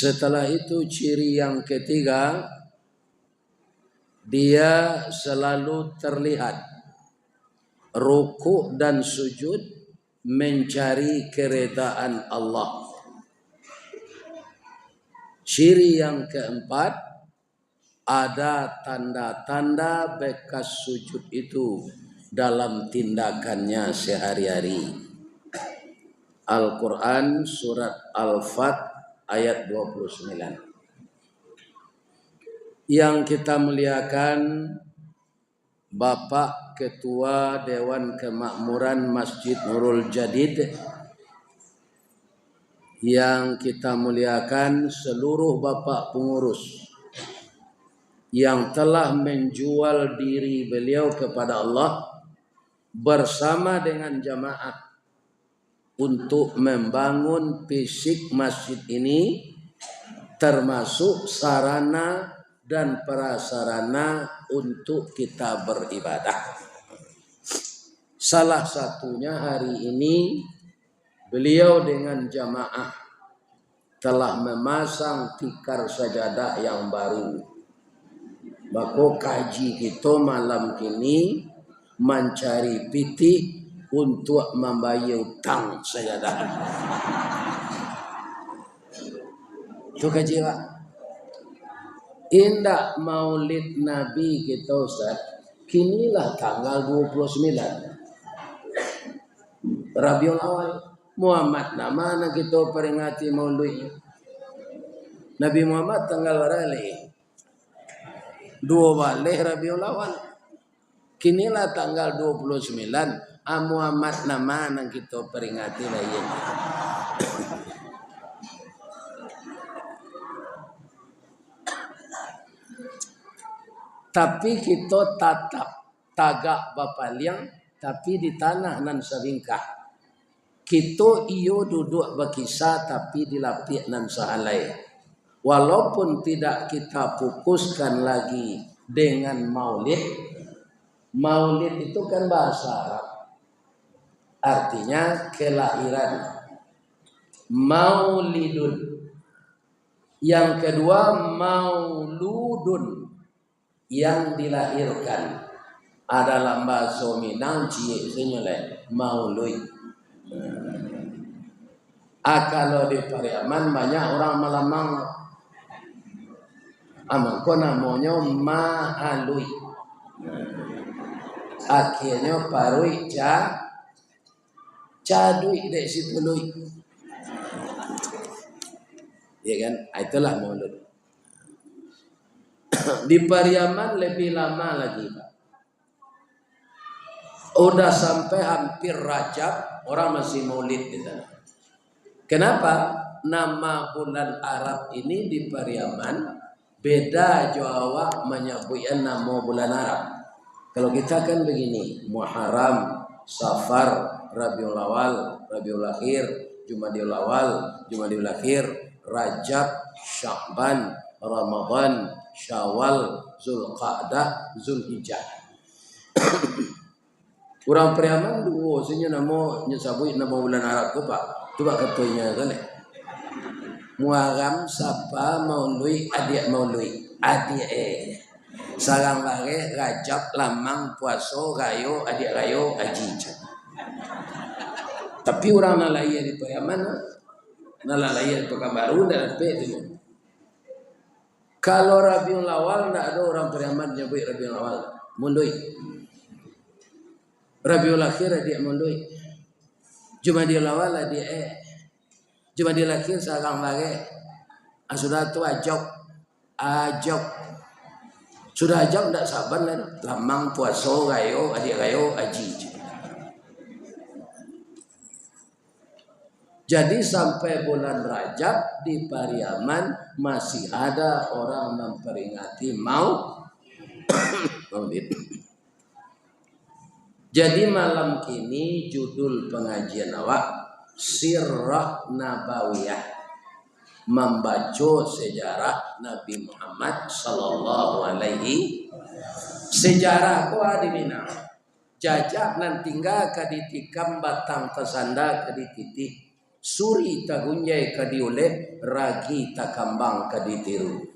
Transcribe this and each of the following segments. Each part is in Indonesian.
Setelah itu ciri yang ketiga, dia selalu terlihat ruku' dan sujud mencari keredaan Allah. Ciri yang keempat, ada tanda-tanda bekas sujud itu dalam tindakannya sehari-hari. Al-Quran surat Al-Fat ayat 29. Yang kita muliakan Bapak Ketua Dewan Kemakmuran Masjid Nurul Jadid, yang kita muliakan seluruh Bapak pengurus yang telah menjual diri beliau kepada Allah bersama dengan jamaah untuk membangun fisik masjid ini, termasuk sarana dan prasarana untuk kita beribadah. Salah satunya hari ini beliau dengan jamaah telah memasang tikar sajadah yang baru. Maka kaji kita malam ini mencari piti untuk membayar utang sajadah. Itu kaji Pak. Indah maulid Nabi kita Ustaz, kinilah tanggal 29 Rabiul Awal. Muhammad nama anak kita peringati maulid Nabi Muhammad tanggal berapa? 2 balik Rabiul Awal. Kinilah tanggal 29 Muhammad nama anak kita peringati lain. Tapi kita tatap tagak bapaliang tapi di tanah nan sabingkah. Kita iyo duduk berkisah tapi dilapik nan sahalai. Walaupun tidak kita fokuskan lagi dengan maulid. Maulid itu kan bahasa Arab. Artinya kelahiran. Maulidun. Yang kedua mauludun, yang dilahirkan. Adalah bahasa Minang cie senyele maulud. Kalau di Pariaman banyak orang Malamang amangko namanya maalui. Akhirnya parui cadui dek situ lui. Ya kan? Itulah maulud. Di Pariaman lebih lama lagi Pak. Udah sampai hampir Rajab orang masih maulid di sana. Kenapa? Nama bulan Arab ini di Pariaman beda Jawa menyebutkan nama bulan Arab. Kalau kita kan begini, Muharram, Safar, Rabiul Awal, Rabiul Akhir, Jumadil Awal, Jumadil Akhir, Rajab, Sya'ban, Ramadan, Syawal, Zulqa'dah, Zulhijjah. Orang Pariaman dua senyum nama nyesabui nama bulan Arab tu Pak. Tu Pak katanya kan. Muharram sapa maului adik maului adik sarang lare Rajab lamang puaso rayo adik rayo aji. Tapi orang nalaya di Pariaman, nalaya di Pekanbaru dan itu. Kalau Rabiul Awal tidak ada orang Pariaman nyebut Rabiul Awal, mundui. Rabiul Akhir dia mundui. Jumadil Awal dia Jumadil Akhir sarang lagi. Sudah tu ajok. Sudah ajok tidak sabar lah. Lamang puaso gayo adik gayo aji. Jadi sampai bulan Rajab di Pariaman masih ada orang memperingati maulid. Jadi malam kini judul pengajian awak Sirah Nabawiyah, membaca sejarah Nabi Muhammad sallallahu alaihi. Sejarah ku di Minang. Jajak nan tinggal ka ditikam batang kesanda ka dititi. suri tagunjai kadioleh, ragi takambang kaditiru.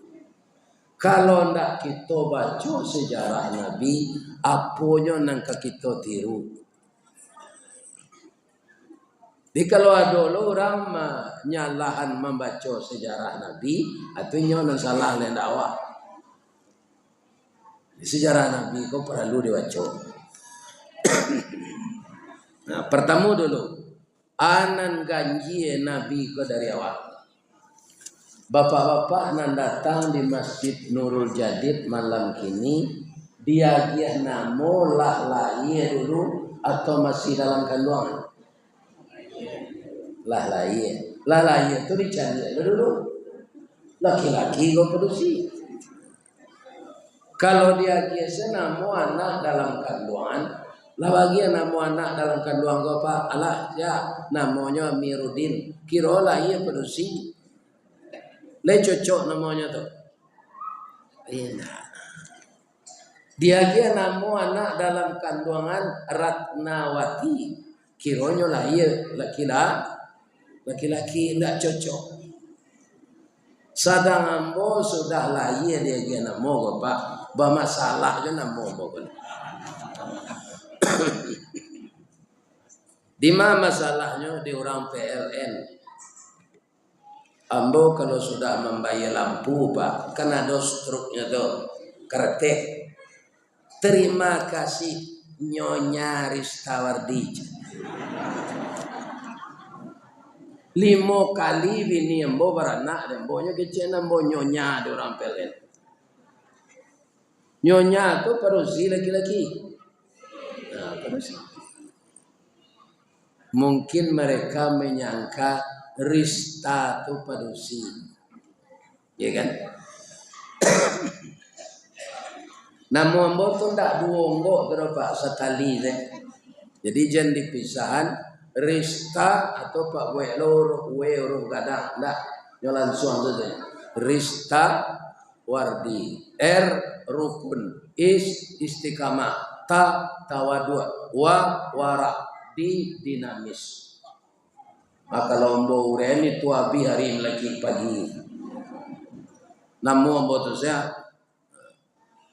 Kalau ndak kita baca sejarah Nabi, aponyo nang kita tiru. Jadi kalau ada orang nyalahan membaca sejarah Nabi, artinya nang salah le dakwah. Sejarah Nabi kau perlu dibaca. Nah, pertama dulu, anan ganji Nabi kau dari awal. Bapak-bapak nan datang di Masjid Nurul Jadid malam kini, dia namo lahlai dulu atau masih dalam kandungan? Lahlai itu dicari dulu. Laki-laki kau produksi. Kalau dia namo anak dalam kandungan, lah bagian namo anak dalam kandungan kau apa? Alah ya namanya Amiruddin. Kira lah ia produksi. Le cocok namanya tuh. Enak. Dia namo anak dalam kandungan Ratnawati. Kironyo lah iya laki-laki tidak cocok. Sadang ambo sudah lah iya dia namo bapak. Bermasalah je namo bapak. Di mana masalahnya di orang PLN? Ambo kalau sudah membayar lampu pak, kan ada struknya tuh, kretek. Terima kasih Nyonya Ristawardi. 5 kali bini ambo beranak dan ambonya kecil ambo nyonya di orang PLN. Nyonya tuh perusi laki-laki. Nah, perusi. Mungkin mereka menyangka Rista itu padusi, ya kan? Namun ambo tu ndak duonggo berapa sekali deh. Jadi jangan dipisahan Rista atau Pak Wero kadang ndak nyolan suang saja. Rista Wardi, R rukun, istiqamah, tawadu, wara, dinamis. Maka lombo ureni tu abi hari lagi pagi. Namu ambo tu saya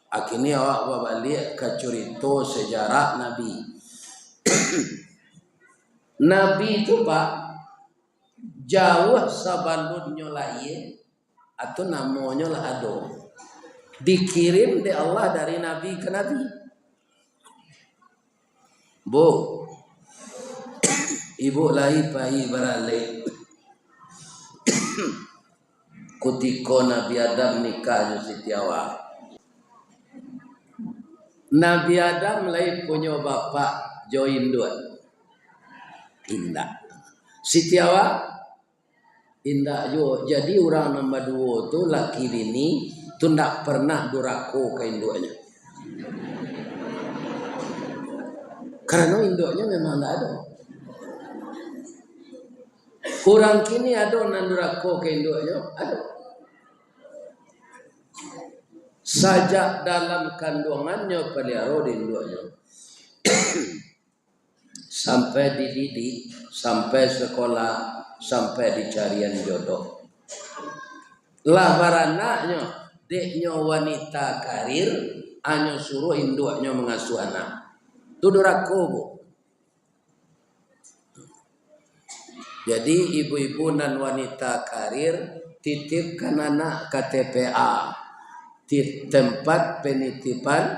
akhirnya awak balik ke cerita sejarah Nabi. Nabi itu pak jauh sabalun nyolai atau namanya lah ado. Dikirim di Allah dari Nabi ke Nabi. Bu, ibu lahi pahi barale kutiko Nabi Adam nikah Siti Hawa. Nabi Adam lahi punya bapak join dua indah. Siti Hawa indah jo. Jadi orang nombor 2 tu laki bini tu ndak pernah durako ke induknya. Karena induknya memang ndak ada. Kurang kini ada nandurako ke induknya, ada. Sajak dalam kandungannya pelihara di induknya. Sampai dididik, sampai sekolah, sampai dicarian jodoh. Lah baranaknya, deknya wanita karir, hanya suruh induknya mengasuh anak. Itu durako bu. Jadi ibu-ibu dan wanita karir titipkan anak KTPA di tempat penitipan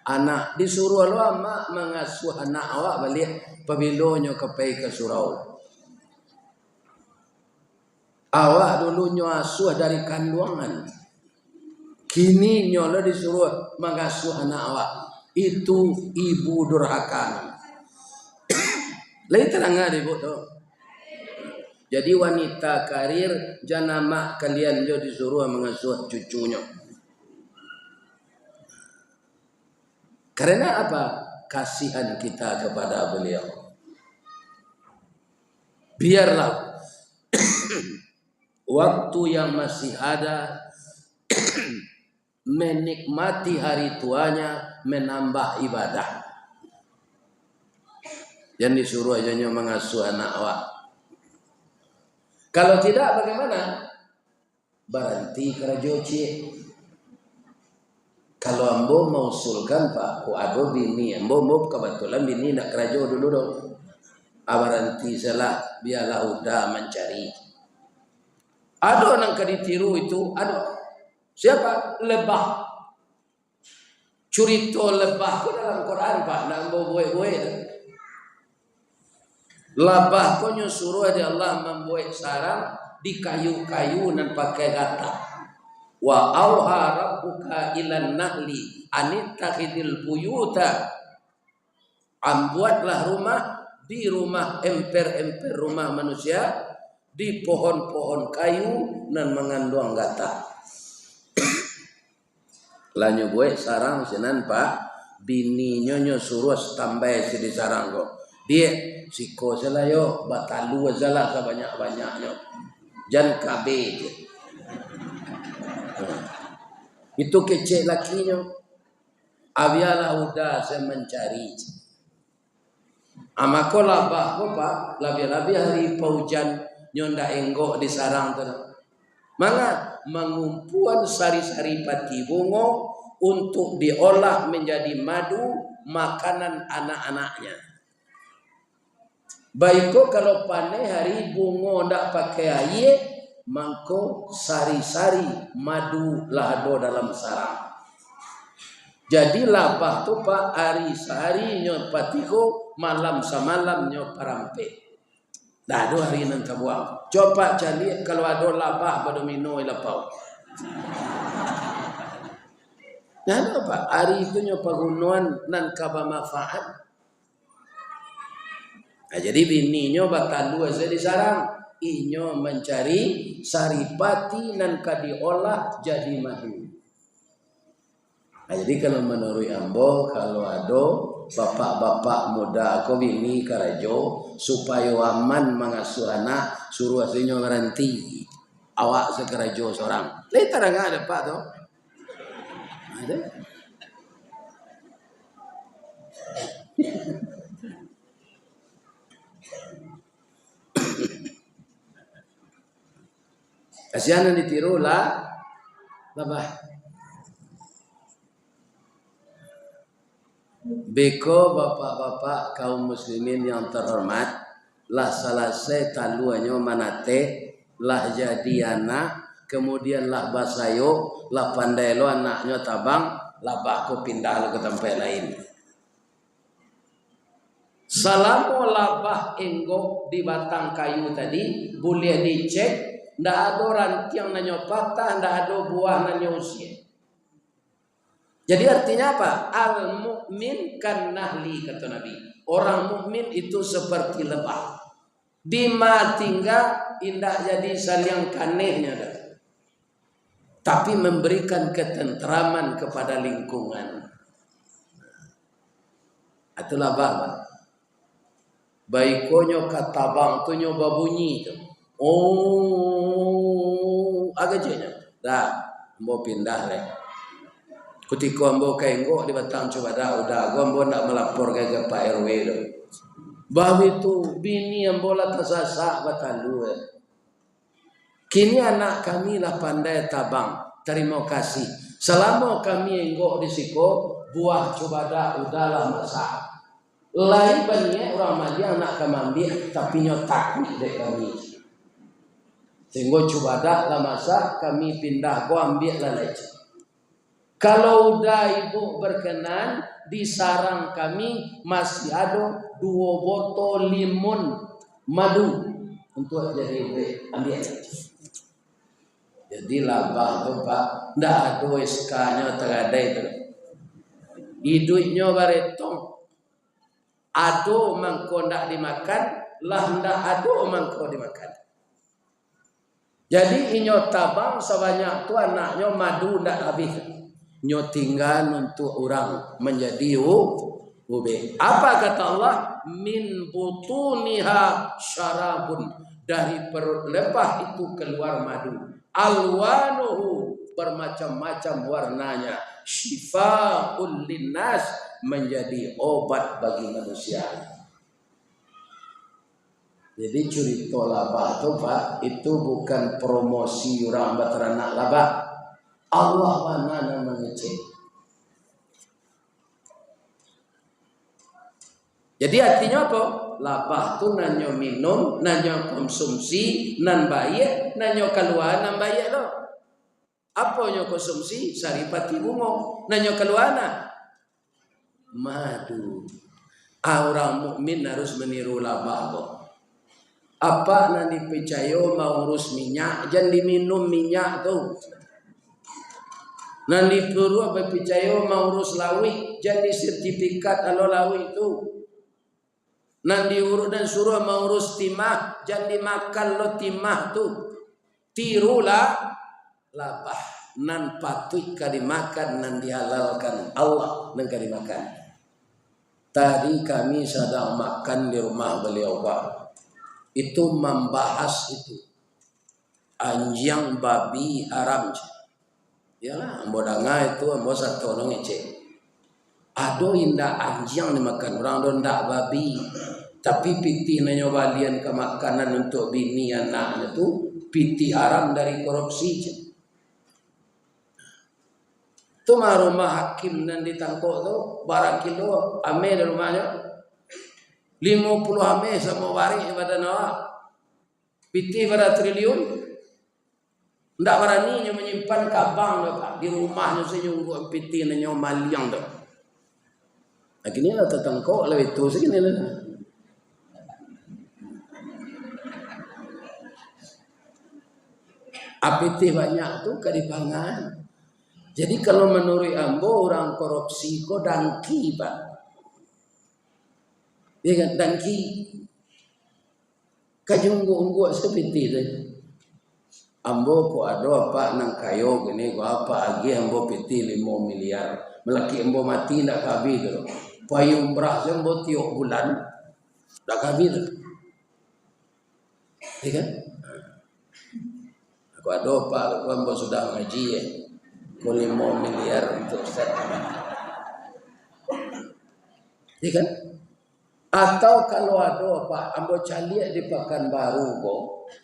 anak, disuruh lama mengasuh anak awak balik pabilonyo ke surau. Awak dulu nyasuh dari kandungan, kini nyolo disuruh mengasuh anak awak. Itu ibu durhaka. Lain terang ibu tu. Jadi wanita karir janama kalian jo disuruh mengasuh cucunya. Karena apa? Kasihan kita kepada beliau. Biarlah waktu yang masih ada menikmati hari tuanya, menambah ibadah. Yang disuruh aja mengasuh anak awak. Kalau tidak bagaimana? Berhenti kerajoci. Kalau ambo mausulkan Pak, ku ado bini, ambo mau kebetulan bini nak kerajo dulu dong. Berhenti salah, biarlah udah mencari. Ada orang ditiru itu, ada. Siapa? Lebah. Curito lebah itu dalam Quran Pak, nak ambo buai-buai. Lebah ko nyuruh di Allah membuat sarang di kayu-kayu dan pakai gata. Wa auha rabbuka ilan nahli anittakhidil buyuta. Buatlah rumah di rumah emper-emper rumah manusia di pohon-pohon kayu dan mengandung gata. Lanyo buat sarang senan Pak, bini nyonyo suruh tambah di sarang kok. Dia siko selayo batalu salah sebanyak-banyaknya. Jan kabe. Itu kecil lakinya. Abialah udah saya mencari. Amako labah ko Pak, labi-labi hari paujan nyonda enggok di sarang tu. Maka mengumpulan sari-sari pati bungo untuk diolah menjadi madu makanan anak-anaknya. Baiko kalau panen hari bungo ndak pakai air, mangko sari-sari madu lahado dalam sarang. Jadi labah tu Pak hari sehari nyo patiko malam semalam nyo parampe. Dah ada hari nanti buang. Coba cari kalau ada labah pada minum lapau. Nah ada Pak hari itu nyo pagunuan nan kaba manfaat. Nah, jadi bininya bakal dua di sarang. Inyo mencari saripati nan kadiolah jadi madu. Nah, jadi kalau menurut ambo kalau ada bapak-bapak muda ko bini karajo supaya aman mengasuh anak suruh asinyo garanti awak sekarajo seorang. Letar enggak ada Pak toh? Ada. Kasihan ditiru lah babah. Beko bapak-bapak kaum muslimin yang terhormat, lah selesai taluannya manate, lah jadi anak, kemudian lah basayo, lah pandai lo anaknya tabang, lah baku pindah lo ke tempat lain. Selama labah enggok di batang kayu tadi, boleh dicek, ndak ada rantiang nanyo patah, ndak ada buah nanyo usia. Jadi artinya apa? Al-mu'min kan nahli kata Nabi. Orang mukmin itu seperti lebah. Dima tinggal indah jadi saliang kanehnya dah. Tapi memberikan ketentraman kepada lingkungan. Itu lebah. Baikonyo katabang tu nyoba bunyi tu. Oh, agak jenya. Dah, mau pindah leh. Ketika ambo kaenggo di batang coba dah udah ambo nak melapor ke Pak RW tu. Bahawa itu bini ambo lah tersasak batalu. Kini anak kami lah pandai tabang. Terima kasih. Selama kami enggo di siko buah coba dah udahlah masak. Lain banyak orang mandi anak kami ambil tapi nyotak dek kami. Sehingga coba dah lah masak kami pindah ko ambil lah leceh. Kalau udah ibu berkenan di sarang kami masih ada 2 botol limun madu untuk jadi ambil. Jadi labah tu Pak, ndak ada SK-nya terada itu. Hidupnya baretong. Ado mangko ndak dimakan, lah ndak ado mangko dimakan. Jadi inyo tabang sebanyak tu anaknya madu ndak habis. Nyo tinggal untuk orang menjadi ube. Apa kata Allah? Min butuniha syarabun. Dari perut lebah itu keluar madu. Alwanuhu bermacam-macam warnanya. Syifa'ul linnas menjadi obat bagi manusia. Jadi cerita labah itu Pak, itu bukan promosi orang beteranak labah. Allah mana mengecek. Jadi artinya apa? Labah tu nanyo minum, nanyo konsumsi, nan baik, nanyo keluar nan baik lo. Apa nyo konsumsi? Saripati bungo. Nanyo keluar madu. Orang mukmin harus meniru labah lo. Apa nanti percaya mau urus minyak, jangan diminum minyak tu. Nanti perlu apa percaya mau urus lawi, jadi sertifikat alo lawi tu. Nanti urus dan suruh mau urus timah, jangan dimakan lo timah tu. Tirulah labah, nan patut dimakan, nan dihalalkan Allah nan dimakan. Tadi kami sedang makan di rumah beliau Pak. Itu membahas itu anjing babi haram. Yalah, ambo danga itu ambo satu orang ngece. Ado indah anjing dimakan orang do ndak babi. Tapi piti nanyo balian ke makanan untuk bini anak itu piti haram dari korupsi. Itu mah rumah hakim dan ditangkok tu barang kilo ame di rumahnya 50 ame sama waris pada nawa piti pada triliun ndak berani menyimpan kabang Pak di rumahnya senyunggu piti nanyo maliang tu. Akhirnya lah tertangkok lah itu segini lah. Apiti banyak tu kadipangan. Jadi kalau menurut ambo orang korupsi ko dangki Pak. Dia kan dangki. Kajunggu-unggu seperti itu. Ambo ko ada apa nang kayo gini ko apa agi ambo piti 5 miliar. Melaki ambo mati ndak kabi tu. Payung beras ambo tiok bulan ndak kabi tu. Dia kan? Aku ada Pak, aku ambo sudah ngaji ya. 5 miliar untuk Ustaz. Ya kan? Atau kalau ada Pak, ambo caliak di Pekanbaru kok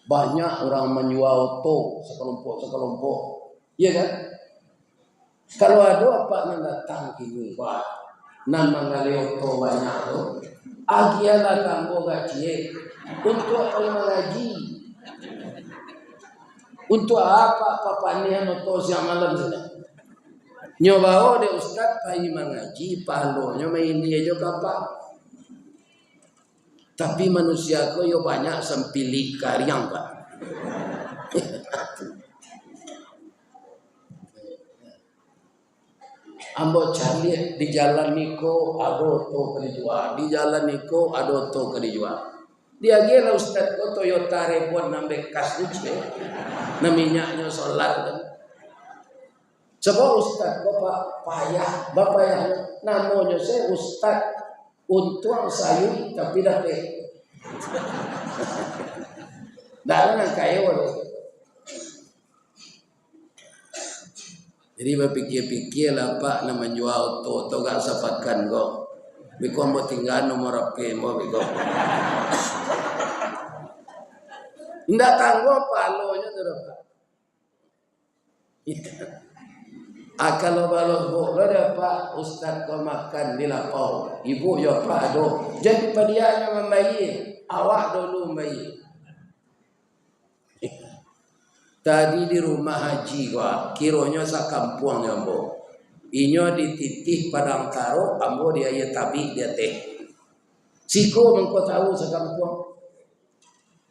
banyak orang menjual to sekelompok. Ya kan? Kalau ada Pak nan datang kini Pak, nan mangalio to banyak tu. Agialah kambo gaji untuk mengaji. Untuk apa papanian atau siang malam sana? Nyobao de Ustaz pai mengaji palo nyo main dia juga Pak. Tapi manusia ko yo banyak sempili karyang Pak. Ambo cari di jalan niko ado to ke dijual, di jalan niko ado to ke dijual. Dia gila Ustaz ko Toyota Rebon nambe kas duce. Na minyaknya solar kan. Coba Ustaz bapak payah namanya saya Ustaz untung sayur tapi dah teh. Dah nang kayo. Jadi berpikir-pikir lah Pak nak menjual to gak sapatkan kok. Biko mau tinggal nomor HP mau biko. Ndak tangguh palonya tu Pak. Kalau balos boleh ada Pak Ustaz kau makan di lapau. Ibu ya Pak do. Jadi padianya membayi. Awak dulu membayi. Tadi di rumah haji gua, kironya sakampung ambo. Inyo dititih padang karo, ambo dia ya tabi dia teh. Siko mengko tahu sakampung.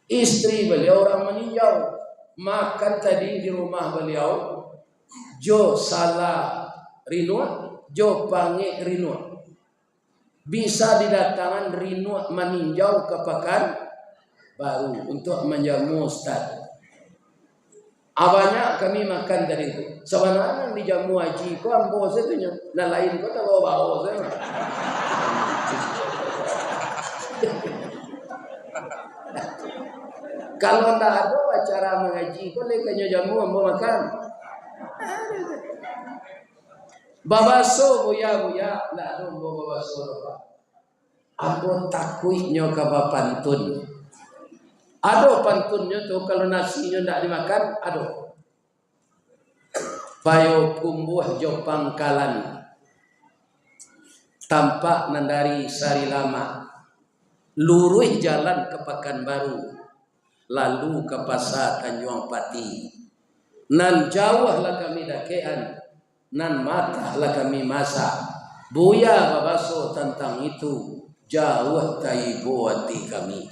Istri beliau orang meninjau, makan tadi di rumah beliau. Jo salah rinua, jo pange rinua. Bisa didatangan rinua meninjau ke Pekanbaru untuk menjamu Ustaz. Awalnya kami makan dari itu. Sebenarnya di jamu haji ko ambo setunya. Nah lain ko tak bawa saya. Kalau tak ada acara mengaji ko lekanya jamu ambo makan. Babaso buya tak ada ambo babaso Pak. Ambo takui nyo ka bapantun. Ada pantunnya tuh kalau nasinya tidak dimakan, ada. Payo kumbuh jo pangkalan, tampak nandari sari lama, luruh jalan ke Pekanbaru, lalu ke pasar Tanjung Pati. Nan jauh lah kami dakean, nan matah lah kami masak. Buya babaso tentang itu, jauh taibo hati kami.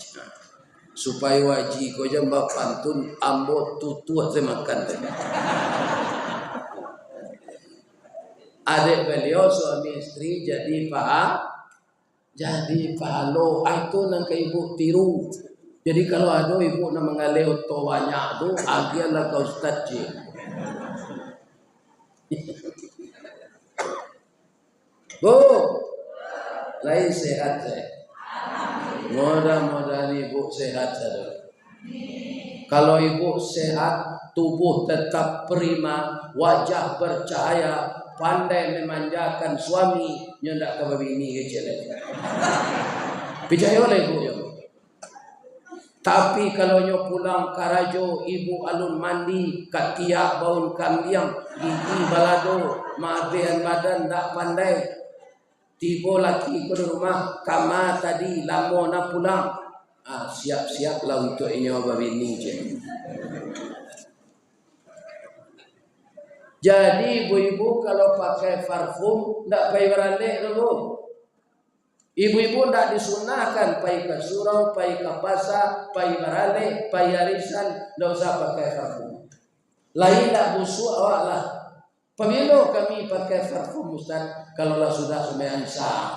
Supaya wajib kau jambak pantun ambo tutuh saya makan tadi. Adik beliau suami istri jadi pahalo itu nang ke ibu tiru. Jadi kalau ada ibu nak mengalih to banyak tu agianlah kau ustaz je. Bu, lain sehat saya. Mudah-mudahan ibu sehat saja. Kalau ibu sehat, tubuh tetap prima, wajah bercahaya, pandai memanjakan suami, nyendak ke bini kecil. Percaya oleh ibu ya. Tapi kalau nyo pulang karajo, ibu alun mandi, katiak baun kambiang, gigi balado, mabean badan tak pandai. Tiba laki ke rumah, kama tadi lama nak pulang. Siap-siap lah untuk inyo babini je. Jadi ibu-ibu kalau pakai parfum tak payah beralih dulu. Ibu-ibu tak disunahkan payah ke surau, payah ke pasar, payah beralih, payah arisan, tak usah pakai parfum. Lain tak busuk awak lah. Pemilu kami pakai parfum Ustaz kalaulah sudah sembahyang sah.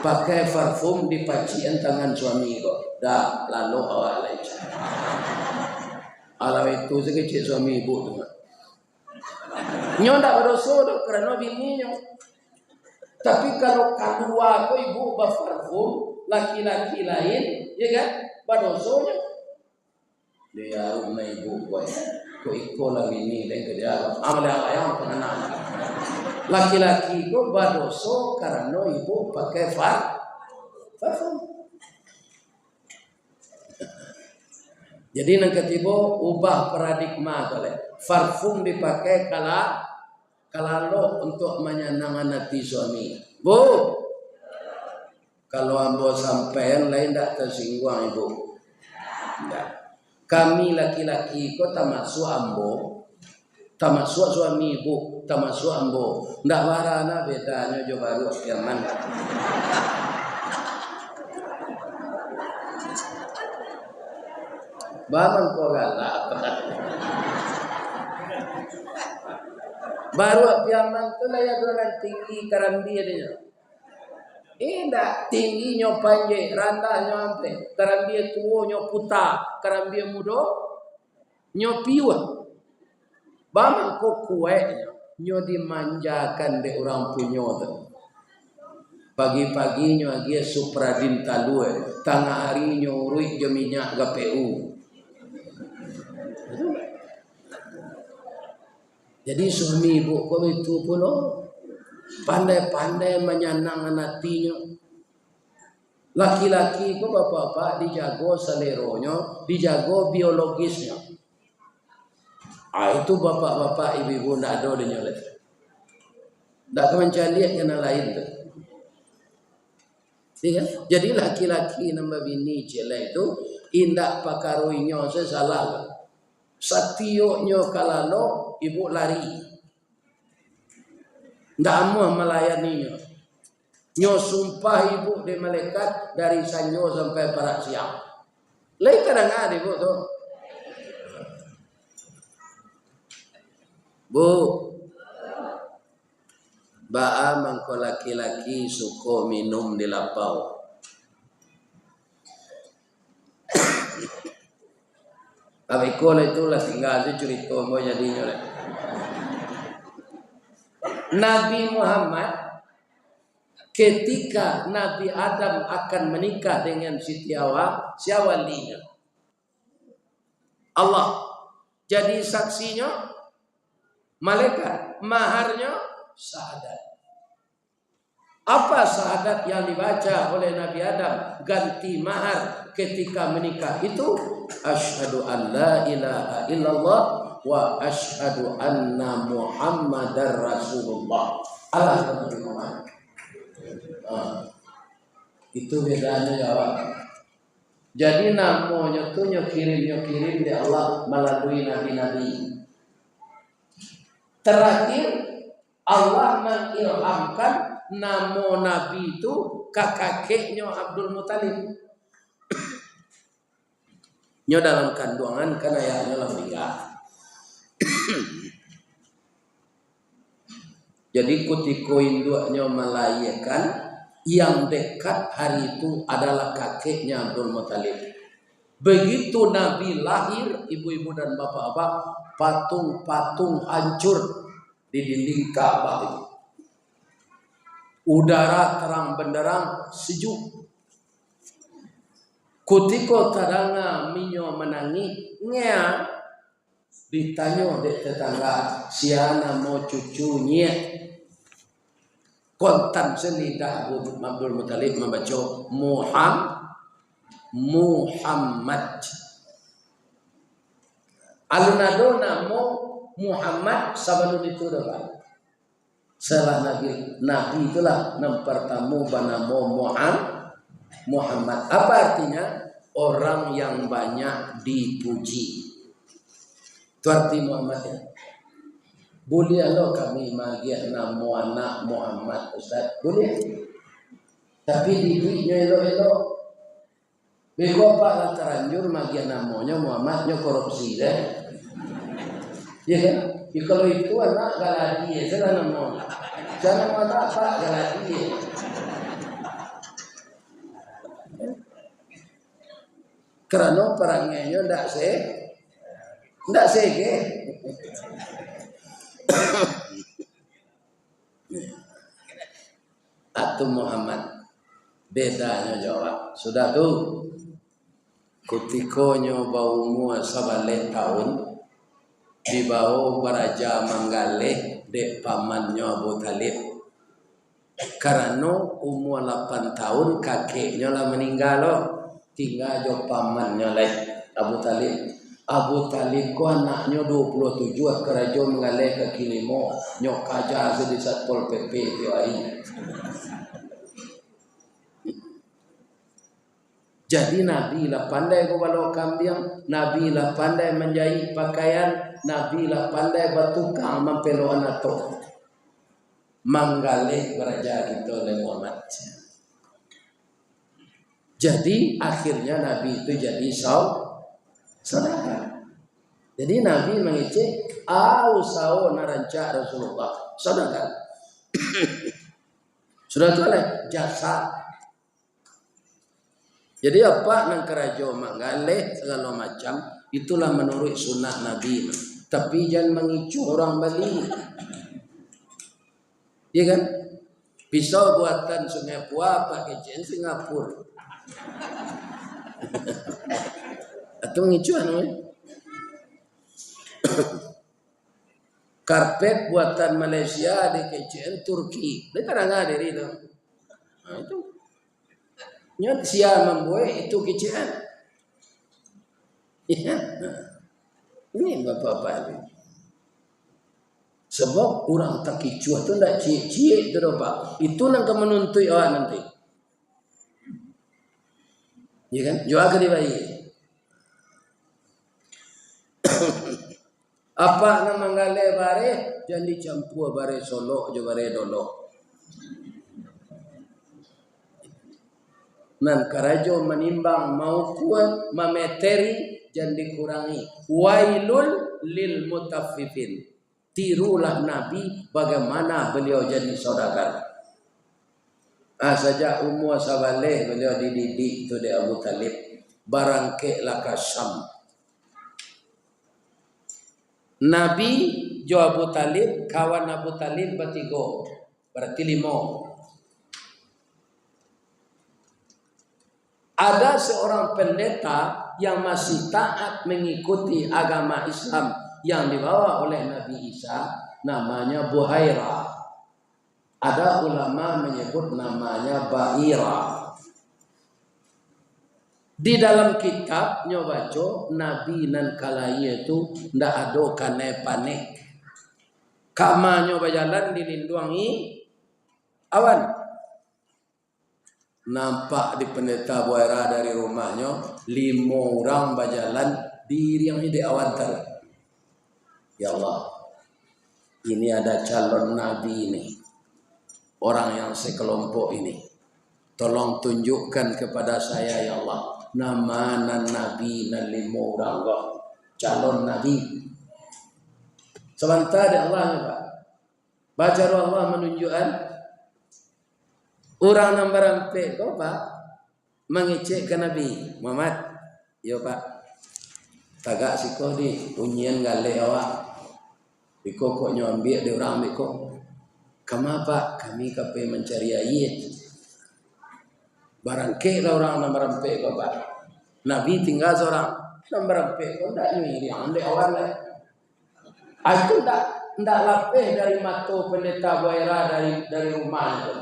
Pakai parfum di pacian tangan suami kok. Dah lalu awak lain. Alam itu sekecil suami ibu tu. Nyo tak berdosa dah kerana bini nyo. Tapi kalau kedua ko ibu berparfum, laki-laki lain, ya kan? Berdosanya. Dia rumah ibu ko. Ko iko lah bini dan kerja. Amal yang pengenal. Laki-laki ko berdosa karena ibu pakai parfum. Jadi yang ketiga ubah paradigma boleh. Parfum dipakai kalau untuk menyenangkan hati suami. Bu, kalau ambo sampean lain tak tersinggung ibu. Tidak. Kami laki-laki kau tak masuk ambo, tak masuk suami ibu, tak masuk ambo. Tidak warna bedanya jo baru yang mana. Baman kau galak. Baru piaman tu lah ya dengan tinggi karambi dia. Indah tinggi nyo panjang, rendah nyo ampe. Karambi tua nyo putar, karambi muda nyo piwa. Baman kau kuat nyo dimanjakan de orang punya tu. Pagi-pagi nyo dia supradin talue, tengah hari nyo urui jo minyak GPU. Jadi suami ibu kau itu pun pandai-pandai menyenangkan hatinya. Laki-laki kau bapak-bapak dijago seleronya, dijago biologisnya. Itu bapak-bapak ibu-ibu tidak ada dia nyoleh. Tak kemencalian kena lain tu. Jadi laki-laki nama bini celai itu indak pakaruinya sesalah. Satiyoknya kalalo ibu lari. Ndak mau melayaninya. Nyo sumpah ibu di malaikat dari sanyo sampai parak siang. Lain kadang ada ibu tu. Bu, baa mangko laki-laki suko minum di lapau. Tapi kalau itulah tinggal tu cerita mau jadinya lah. Nabi Muhammad ketika Nabi Adam akan menikah dengan Siti Hawa, siapa walinya? Allah. Jadi saksinya malaikat, maharnya syahadat. Apa syahadat yang dibaca oleh Nabi Adam ganti mahar ketika menikah itu? Asyhadu an la ilaha illallah wa asyhadu anna Muhammadar Rasulullah. Allah Muhammad. Itu bedanya ya Pak. Jadi namanya tuh nyokirim di Allah melalui nabi-nabi. Terakhir Allah mengilhamkan nama Nabi itu kakeknya Abdul Muthalib. Nyo dalam kandungan karena ayahnya lah nikah. Jadi kutiko induaknya melahirkan yang dekat hari itu adalah kakeknya Abdul Muthalib. Begitu Nabi lahir, ibu-ibu dan bapak-bapak, patung-patung hancur di dinding Ka'bah itu. Udara terang benderang sejuk. Kutiko tadanga minyo menangi ngea ditanya dek tetangga siana mau cucunya kontan selidah Abdul Muthalib membaca Muhammad alunado namo Muhammad sabalun itu dah. Setelah Nabi itulah mempertamu banamo Muhammad. Apa artinya? Orang yang banyak dipuji. Itu arti Muhammad ya. Boleh lo kami magiak nama anak Muhammad Ustaz. Boleh. Tapi didinya elok-elok. Bego pak lah teranjur magiak namanya Muhammadnya korupsi deh. Ya kan? Ya, kalau itu anak galadi ya, jangan nama. Jangan mana apa galadi ya. Kerana perangnya ndak sege. Atau Muhammad bedanya jawab. Sudah tuh. Kutikonyo baumu sabale tahun dibawa beraja manggaleh dek pamannya Abu Talib. Karena umur 8 tahun kakeknya lah meninggal loh. Tinggal jo pamannya lah Abu Talib. Abu Talib ko anaknya 27 keraja manggaleh ke Kilimo nyok aja di Satpol PP tiwai. Jadi Nabi lah pandai bawa kambing, Nabi lah pandai menjahit pakaian, Nabi lah pandai bertukang mempelo anato. Manggaleh beraja gitu oleh Muhammad. Jadi akhirnya Nabi itu jadi saudara. Jadi Nabi mengecek, sao naranca Rasulullah saudara. Sudah tu lah jasa. Jadi apa nang kerajo manggaleh segala macam itulah menurut sunnah Nabi. Tapi jangan mengicu orang Bali. Iya kan? Pisau buatan Sungai Pua pakai jen Singapura. Atau mengicu anu. Karpet buatan Malaysia di KCN Turki. Dia kadang ada itu. Nah, itu. Nyat sia membuat itu kician. Ya. Ini bapak-bapak ini. Sebab orang tak kicuah tu ndak cie-cie tu Pak. Itu nang menuntut awak nanti. Ya kan? Jual ke bayi. Apa nama ngale bare jangan dicampur bare Solo jo bare Dolo. Nan karajo menimbang mau kuat mameteri jangan dikurangi. Wailul lil mutaffifin. Tirulah Nabi bagaimana beliau jadi saudagar. Sejak umur sabale beliau dididik itu di Abu Talib. Barangke laka Syam. Nabi jo Abu Talib, kawan Abu Talib bertiga. Berarti 5. Ada seorang pendeta yang masih taat mengikuti agama Islam yang dibawa oleh Nabi Isa, namanya Buhairah. Ada ulama menyebut namanya Bahira. Di dalam kitab nyobaco Nabi nan kalaya itu ndak ada kane panik. Kama nyoba jalan dilindungi awan. Nampak di pendeta Buaira dari rumahnya 5 orang berjalan diri yang di awan ter. Ya Allah, ini ada calon Nabi ini. Orang yang sekelompok ini, tolong tunjukkan kepada saya ya Allah, nama nan Nabi nan 5 orang kok calon Nabi. Sebentar ya Allah ya Pak. Baca Allah menunjukkan orang yang berampe kok Pak mengecek ke Nabi Muhammad. Yo Pak, tagak siko di unyian gale awak. Iko kok nyambil di orang iko. Kenapa kami kape mencari ayat? Barangke orang yang berampe kok Pak. Nabi tinggal seorang yang berampe kok ndak ini dia ande orang lain. Aku ndak lapeh dari mata pendeta Buaira dari rumah itu.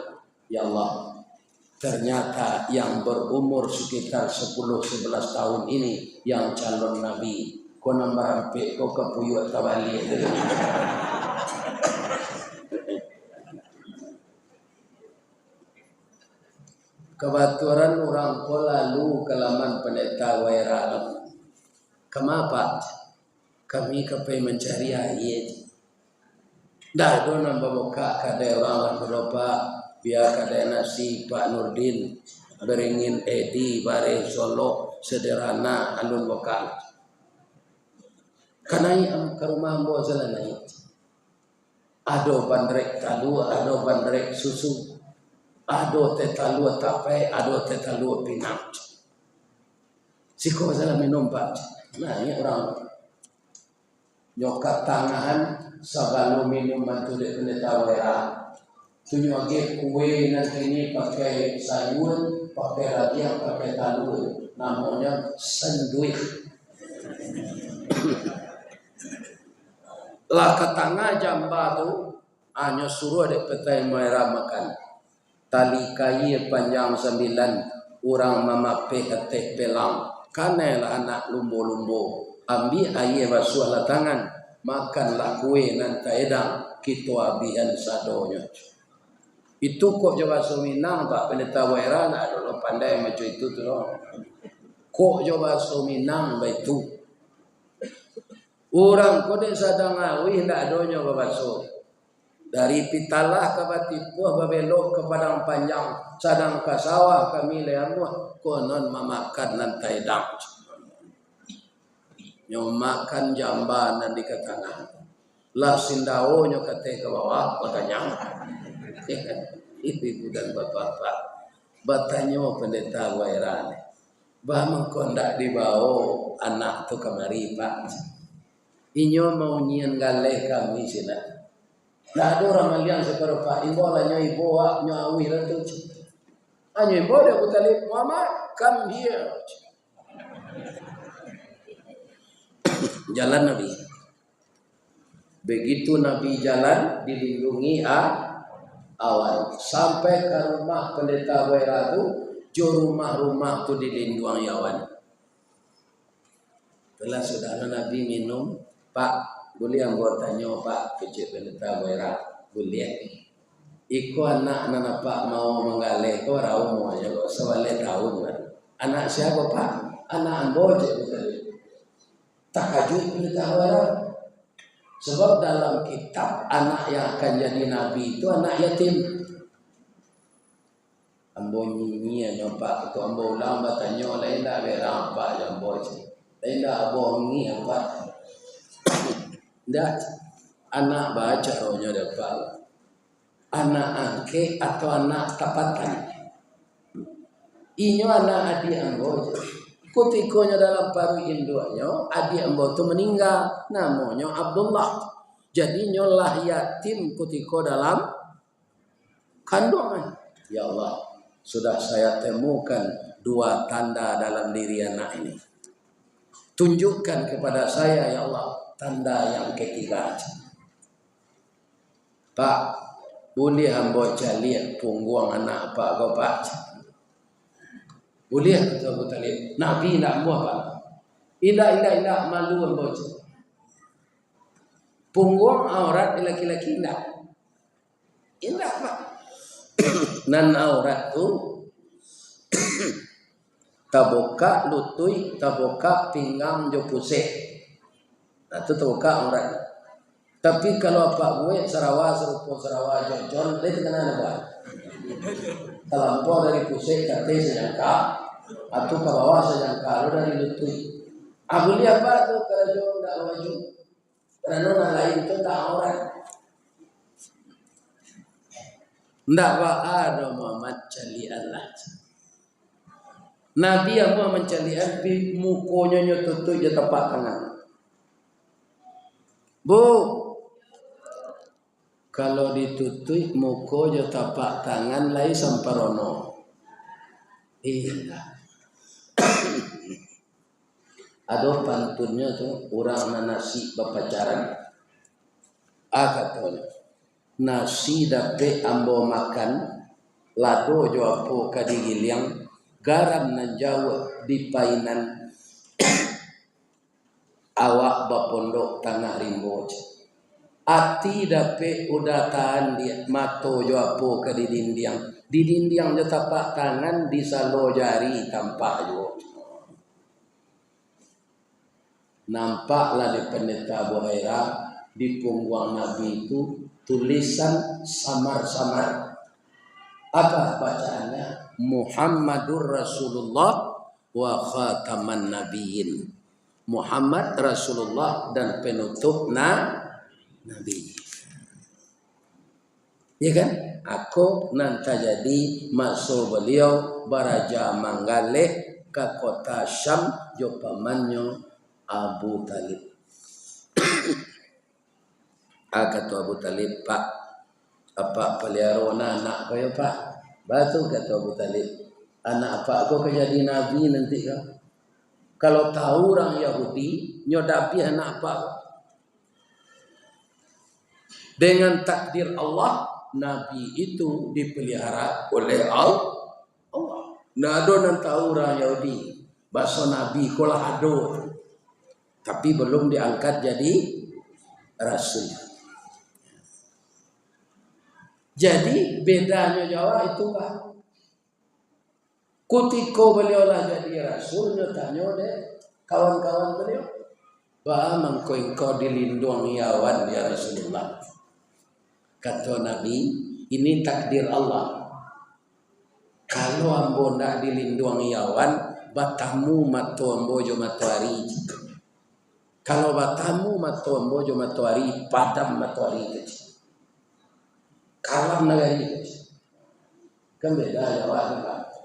Ya Allah, ternyata yang berumur sekitar 10-11 tahun ini yang calon Nabi. Kau nambah hampir kau kepuyuh tabali. Kebetulan orang ko lalu kelaman pendeta Buaira. Kenapa? Kami kepai mencari ayat. Dah do nambah buka kada orang berapa biar kada nasi Pak Nurdin beringin Edi bare Solo sederhana alun lokal. Kanai am ke rumah ambo jalan naik. Ado bandrek talu, ado bandrek susu. Ado teh talu tape, ado teh talu pinang. Siko jalan minum Pak. Nah, ini orang nyokat tangan sabalu minum bantu de pendeta Buaira. Tunjuk lagi kue nanti ini pakai sayur, pakai radiang, pakai talu. Namanya sandwich. Lah ke tengah jamba tu hanya suruh dek petai Buaira makan. Tali kayu panjang 9 orang mamape teh pelang. Kanelah anak lumbo-lumbo. Ambil air basuh lah tangan. Makanlah kue nanti edang. Kita abihan sadonya. Itu kok Jawa Suminang Pak pendeta Buaira nak ada pandai macam itu tu loh. Kok Jawa Suminang itu. Orang kode sadang awi ndak adonyo babaso. Dari Pitalah ke Batipuh babelok ke Padang Panjang sadang ke sawah kami leamuh konon memakan lantai dang. Nyomakan jamban dan di ke tengah. Lah sindao nyo kate ke bawah makanya. Ibu dan bapak-bapak bertanya pendeta Buaira ni. Bah mengkondak dibawa anak tu kemari Pak. Inyo mau nyian galeh kami sini. Nah ada orang malian sekarang Pak. Imbo lah nyo ibu wak nyo awi lah tu. Nyo imbo dia kutali Muhammad come here. Jalan Nabi. Begitu Nabi jalan dilindungi awan sampai ke rumah pendeta Buaira tu, jo rumah-rumah tu dilindungi awan. Telah saudara Nabi minum, Pak, boleh anggotanya Pak kecil pendeta Buaira, boleh. Iku anak Pak mau menggalih kau raum aja kau sewale tahun kan. Anak siapa Pak? Anak ambo je betul. Takajud pendeta Buaira. Sebab dalam kitab anak yang akan jadi nabi itu anak yatim. Ambo nyi nyoba itu ambo ulang batanya lain dah berampak jambo je. Lain dah ambo nyi apa? Dah anak baca rohnya dapat. Anak angke atau anak tapatan. Inyo anak adik ambo je. Kutikonya dalam paru induannya, adik ambo tu meninggal, namanya Abdullah. Jadi nyolah yatim kutiko dalam kandungan. Ya Allah, sudah saya temukan 2 tanda dalam diri anak ini. Tunjukkan kepada saya ya Allah tanda yang ketiga. Pak, Boleh hamba cali pungguang anak pak kau pak. Boleh kata Abu Talib. Nabi nak buat pak. Ila malu hamba cali. Pungguang aurat laki-laki indah. Indah pak. Nan aurat tu taboka lutui, taboka pinggang jo pusing. Nah tu taboka aurat. Tapi kalau apa gue Sarawak serupa Sarawak John, dia kenal apa? Terlampau dari pusing kate sejangka, atau ke bawah sejangka, lalu dari lutut. Aku lihat apa tu kalau John tak maju, karena orang lain itu tak aurat. Ndak ada Muhammad cali Allah. Nabi yang Muhammad cali Allah, mukonya nyotutu je tepat tangan. Bu, kalau ditutup muka je tapak tangan lai samparono. Iya. Ada pantunnya tu orang nasi berpacaran. Katanya nasi dape ambo makan lado jo apo kadigiliang garam nan jawa di painan awak bapondok tanah rimbo. Ati dape udah tahan dia mato jo apo ke di dinding jo tapak tangan di salo jari tampak jo. Nampaklah di pendeta Buhaira di punggung Nabi itu tulisan samar-samar. Apa bacaannya? Muhammadur Rasulullah wa khataman nabiyyin. Muhammad Rasulullah dan penutup Nabi. Ya kan? Aku nanti jadi masuk beliau baraja manggale ke kota Syam jo pamannya Abu Talib. Kata Abu Talib, Pak, apa peliharaan anak kau ya Pak? Batu kata Abu Talib, anak apa kau jadi nabi nanti kau? Kalau tahu orang Yahudi nyodapi anak apa? Dengan takdir Allah, nabi itu dipelihara oleh Allah. Nado nan tahu orang Yahudi, bahasa nabi kolah ado. Tapi belum diangkat jadi rasul. Jadi bedanya Jawa itu Pak. Ketika beliau lah jadi rasul, tanya deh kawan-kawan beliau, bah mengko dilindungi awan ya Rasulullah. Kata Nabi, ini takdir Allah. Kalau ambo nak dilindungi awan, batamu mato ambo jo matahari. Kalau batamu mato ambo jo matahari, padam matahari kecil. Kalam negari kecil. Kan beda ya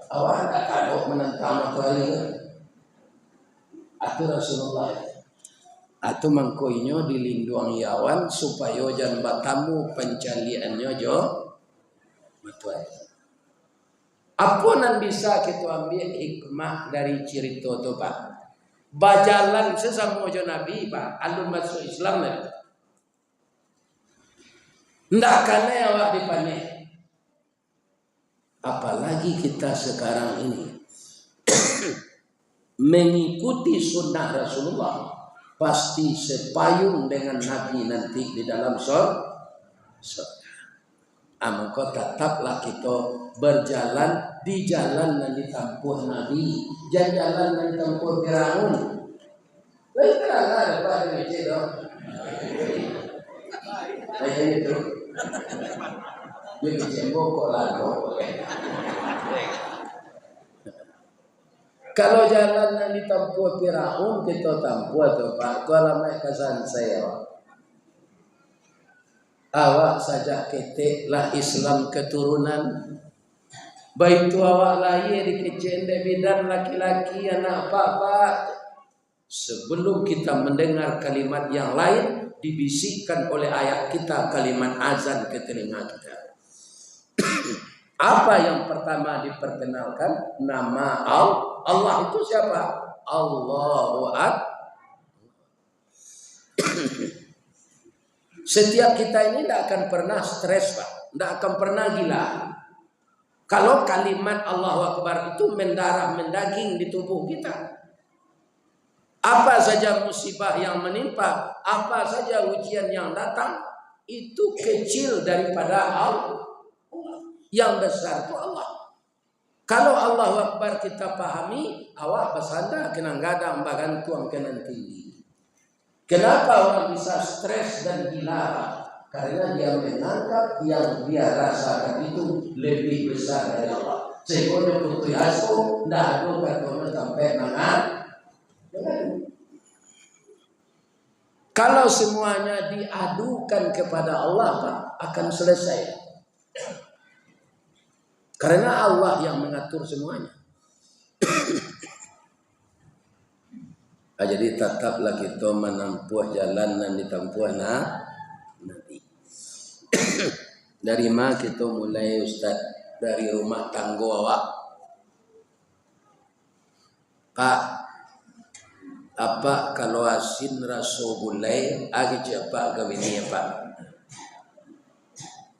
awak tak kadok menentang matahari. Atau Rasulullah. Atau mangkoinyo dilindungi awan supaya jangan batamu pencaliannya jo matahari. Apa nan bisa kita ambil hikmah dari cerita itu Pak? Bajalan sesama jo Nabi Pak, alun masuk Islam ni. Ndak kena awak dipanik. Apalagi kita sekarang ini mengikuti sunnah Rasulullah, pasti sepayung dengan Nabi nanti di dalam surga. Maka tetaplah kita berjalan di jalan yang ditempuh Nabi, jangan jalan yang ditempuh Firaun. Baiklah apa yang itu dong. Baik itu. Jadi cembok kok lalu. Kalau jalan yang ditempuh Firaun kita tempuh tu Pak, tu alamat kesan saya. Awak saja ketiklah Islam keturunan. Baik tu awak lahir di kecil bidan laki-laki anak apa. Sebelum kita mendengar kalimat yang lain, dibisikkan oleh ayat kita kalimat azan ke telinga kita. Apa yang pertama diperkenalkan? Nama Allah itu siapa? Allahu Akbar. Setiap kita ini tidak akan pernah stres Pak. tidak akan pernah gila. Kalau kalimat Allahu Akbar itu mendarah mendaging di tubuh kita. Apa saja musibah yang menimpa, apa saja ujian yang datang, itu kecil daripada Allah. Yang besar itu Allah. Kalau Allahu Akbar kita pahami, awak bersandar kena gadang bagan tuang kena tinggi. Kenapa orang bisa stres dan gila? Karena dia menangkap yang dia rasakan itu lebih besar dari Allah. Sehingga dia putih asuh, tidak ada kata sampai mangan. Kalau semuanya diadukan kepada Allah, Pak, akan selesai. Karena Allah yang mengatur semuanya. Jadi tetaplah kita menempuh jalan yang ditempuh Nabi. Dari mana kita mulai, Ustaz? Dari rumah tangga awak. Pak, apa kalau asin raso gulai agi cepat ke bini ya Pak?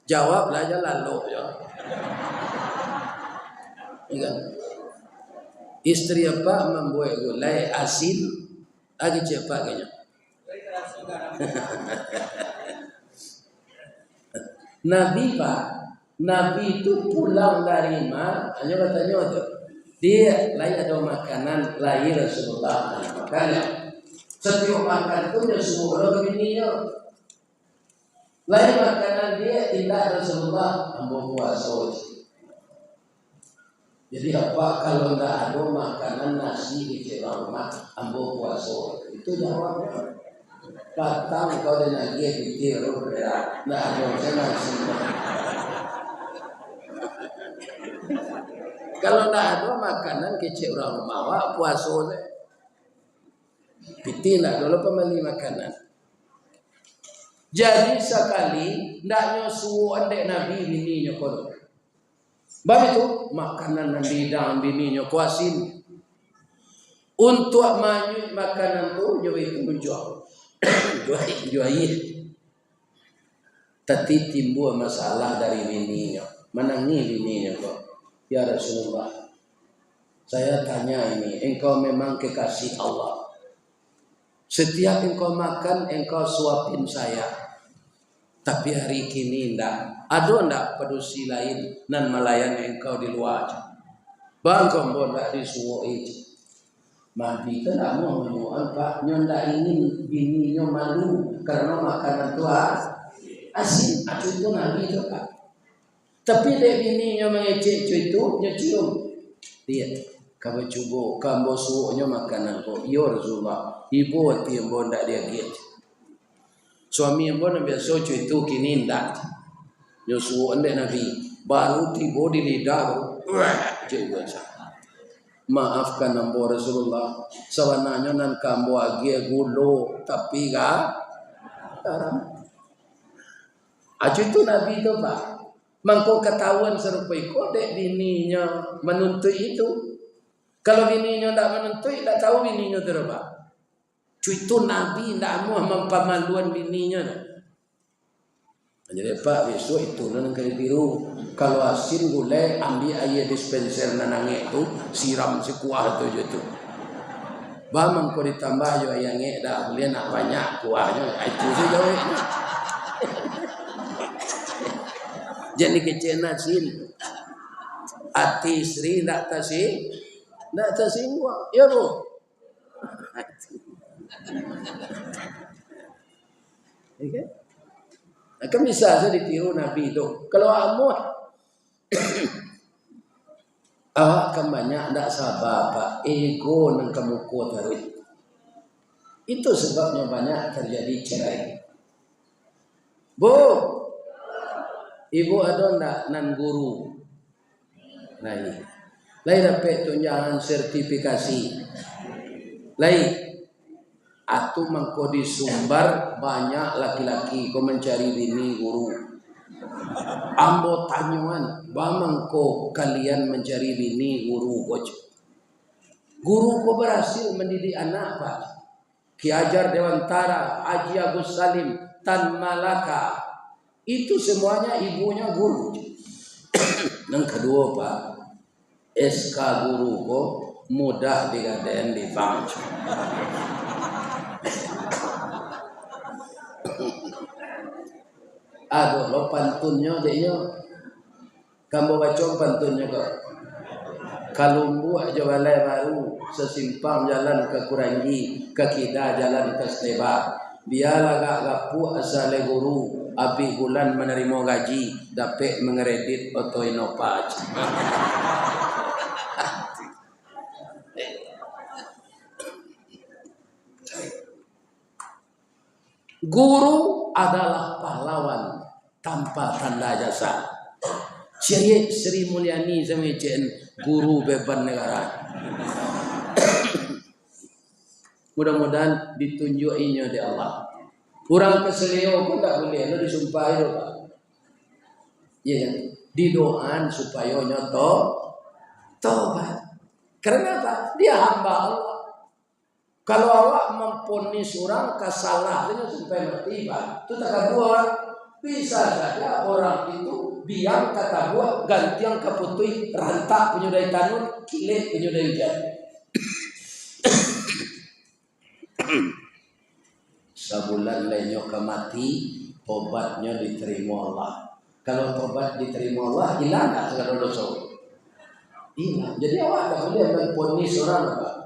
Jawablah aja lalu ya. Iya. Istri apa membuat gulai asin agi cepat kayaknya. Nabi Pak, Nabi itu pulang dari mana? Hanya katanya tuh, dia lain ada makanan lahir Rasulullah makanya setiap makan itu dia semua orang bininya. Lain makanan dia tidak Rasulullah ambo puasa. Jadi apa kalau tidak ada makanan nasi di rumah ambo puasa? Itu jawabnya. Patang kau dan lagi pikir berat, tidak ada nasi. Kalau tidak ada makanan kecil orang rumah puasa. Piti tidak dulu pembeli makanan. Jadi sekali tidak nyosu andek Nabi bininya kono. Bab itu makanan Nabi dan bininya kuasin. Untuk manyut makanan tu jauh itu menjual. Jual. Tapi timbul masalah dari bininya. Menangi bininya kok. Ya Rasulullah, saya tanya ini, engkau memang kekasih Allah. Setiap engkau makan, engkau suapin saya. Tapi hari kini enggak. Ada enggak pedusi lain nan melayani engkau di luar? Bangkong bondak disuruh itu. Nabi kan tak mau menyuruh Pak. Nyonda ingin bininya malu karena makanan tua asin. Acu itu Nabi itu Pak. Tapi dek bininya mengecek itu nyecium. Dia kamu coba kamu suruhnya makanan kok. Ya Rasulullah. Ibu yang bondak dia gitu. Suami yang bondak biasa itu kini ndak. Nyusuh anda Nabi baru tiba di lidah baru. Maafkan ambo Rasulullah. Sebenarnya nan kambo agi gulo tapi ga haram. Acu itu Nabi itu Pak. Mangko ketahuan serupa kodek bininya menuntut itu. Kalau bininya tidak menuntut, tidak tahu bininya terapa. Itu Nabi tidak mau mempamaluan bininya. Jadi Pak besok itu nan kali biru. Kalau asin gulai ambil air dispenser nanangnya itu siram sekuah itu gitu. Bamang kau ditambah jo ayangnya dah boleh nak banyak kuahnya itu saja. Jadi kecil nasin. Hati istri tak tersinggung, ya Bu. Okay? Akan bisa saya ditiru Nabi itu. Kalau amuh, awak akan banyak tak sabar Pak. Ego dan kemuku tarik. Itu sebabnya banyak terjadi cerai. Bu, ibu ada ndak nan guru? Lain dapat tunjangan sertifikasi. Lain atau mangko disumbar banyak laki-laki kau mencari bini guru. Ambo tanyuan, bamangko kalian mencari bini guru coach. Guru kau berhasil mendidik anak Pak. Ki Hajar Dewantara, Haji Agus Salim, Tan Malaka. Itu semuanya ibunya guru. Yang kedua Pak, SK guru kok mudah digadein di bank. Aduh, lo pantunnya dia kamu baca pantunnya kok. Kalumbu aja balai baru sesimpang jalan ke Kurangi, ke Kida jalan ke Steba. Biarlah gak gapu asal guru, abi bulan menerima gaji, dapat mengeredit atau inovasi. Guru adalah pahlawan tanpa tanda jasa. Ciri Sri Mulyani semacam guru beban negara. Mudah-mudahan ditunjukinya di Allah. Kurang keselio pun tak boleh, lo disumpahi lo Pak. Iya kan? Didoaan supaya nyoto tobat. Karena apa? Dia hamba Allah. Kalau awak memponis orang kesalahannya sampai mati Pak, itu tak buat. Bisa saja orang itu biang kata buat ganti yang keputui rantak penyudai tanun, kilit penyudai hujan. Sebulan lainnya mati, tobatnya diterima Allah. Kalau tobat diterima Allah, hilang tak segala dosa? Hilang. Jadi awak tak boleh memponis orang Pak.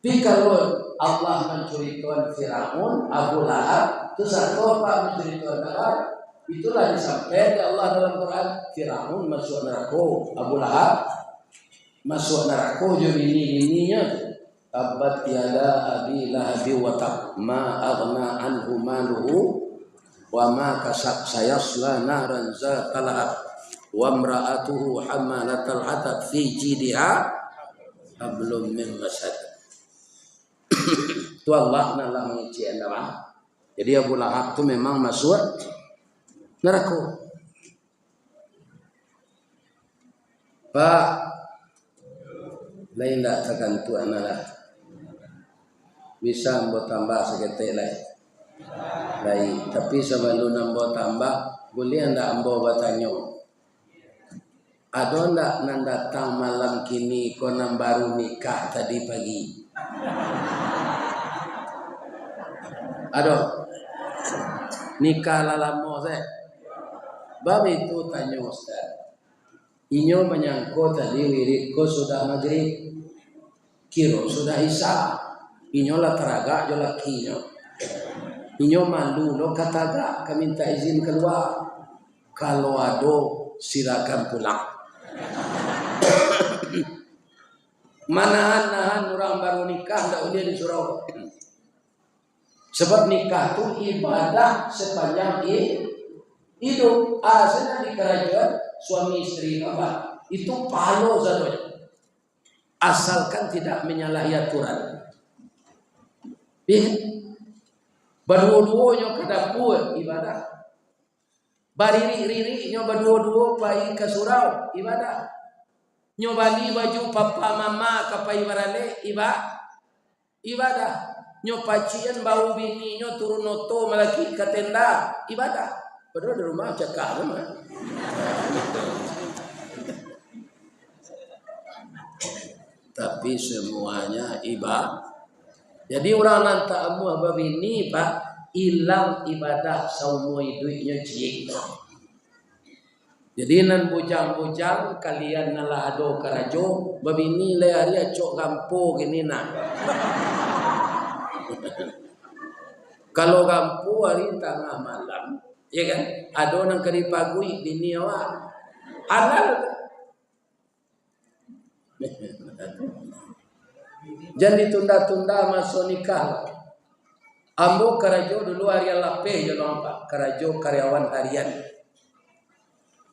Tapi kalau Allah mencurikan Firaun, Abu Lahab, itu satu apa mencurikan Lahab? Itulah disampaikan Allah dalam Quran. Firaun masuk neraka, Abu Lahab masuk neraka. Jadi ini tabat yada abi lahabi wa tab ma aghna anhu maluhu wa ma kasab sayasla naran zata lahab wa imra'atuhu hamalatal hatab fi jidiha hablum min masad. Itu Allah nalah mengici anda. Jadi Abu Lahab itu memang masuk neraka. Pak, lain tak tergantung anak bisa mbok tambah seketik lain. Tapi sebelum nambah tambah, boleh anda mbok bertanya. Ada ndak nan datang malam kini konan baru nikah tadi pagi? Ada nikah lama saya. Bab itu tanya Ustaz. Inyo menyangkut tadi wiridku sudah maghrib, kiro sudah isya. Inyo lah teraga jo lakinya. Inyo malu lo kataga kami minta izin keluar. Kalau ada silakan pulang. Manahan orang baru nikah ndak boleh disuruh. Sebab nikah itu ibadah sepanjang hidup. Asalnya di kerajaan suami istri apa? Itu palo saja. Asalkan tidak menyalahi aturan. Berdua-duanya ke dapur ibadah. Bariri-riri nyo berdua-dua pai ke surau ibadah. Nyo bali baju papa mama ke pai barale ibadah. Nyo pacian bau bini nyo turun noto malaki ke tenda ibadah. Padahal di rumah cakap mah. Tapi semuanya ibadah. Jadi orang lantak amu abab ini Pak hilang ibadah saumu duitnya cik. Jadi nan bujang-bujang kalian nalah ado karajo babini le hari cok gampo gini nak. Kalau gampo hari tengah malam, ya kan? Ado nang kari pagui bini awak. Halal. Jangan ditunda-tunda masuk nikah. Ambo karajo dulu harian lapeh je lompat. Karajo karyawan harian.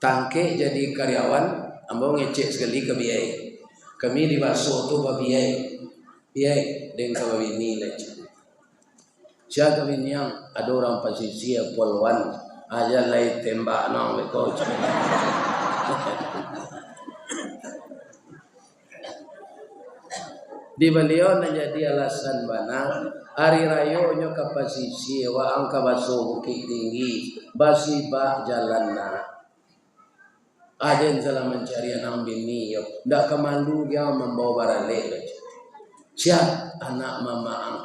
Tangke jadi karyawan, ambo ngecek sekali ke biaya. Kami di basuh tu biaya. Biaya dengan kawini leceh. Siapa kawini yang ada orang posisi polwan aja lagi tembak nang beko. Di beliau menjadi alasan bana hari rayo nyo kapasisi wa angka baso bukit tinggi basi ba jalan na. Aden salah mencari anak bini yo ndak kemandu dia membawa barale. Siap anak mama ang.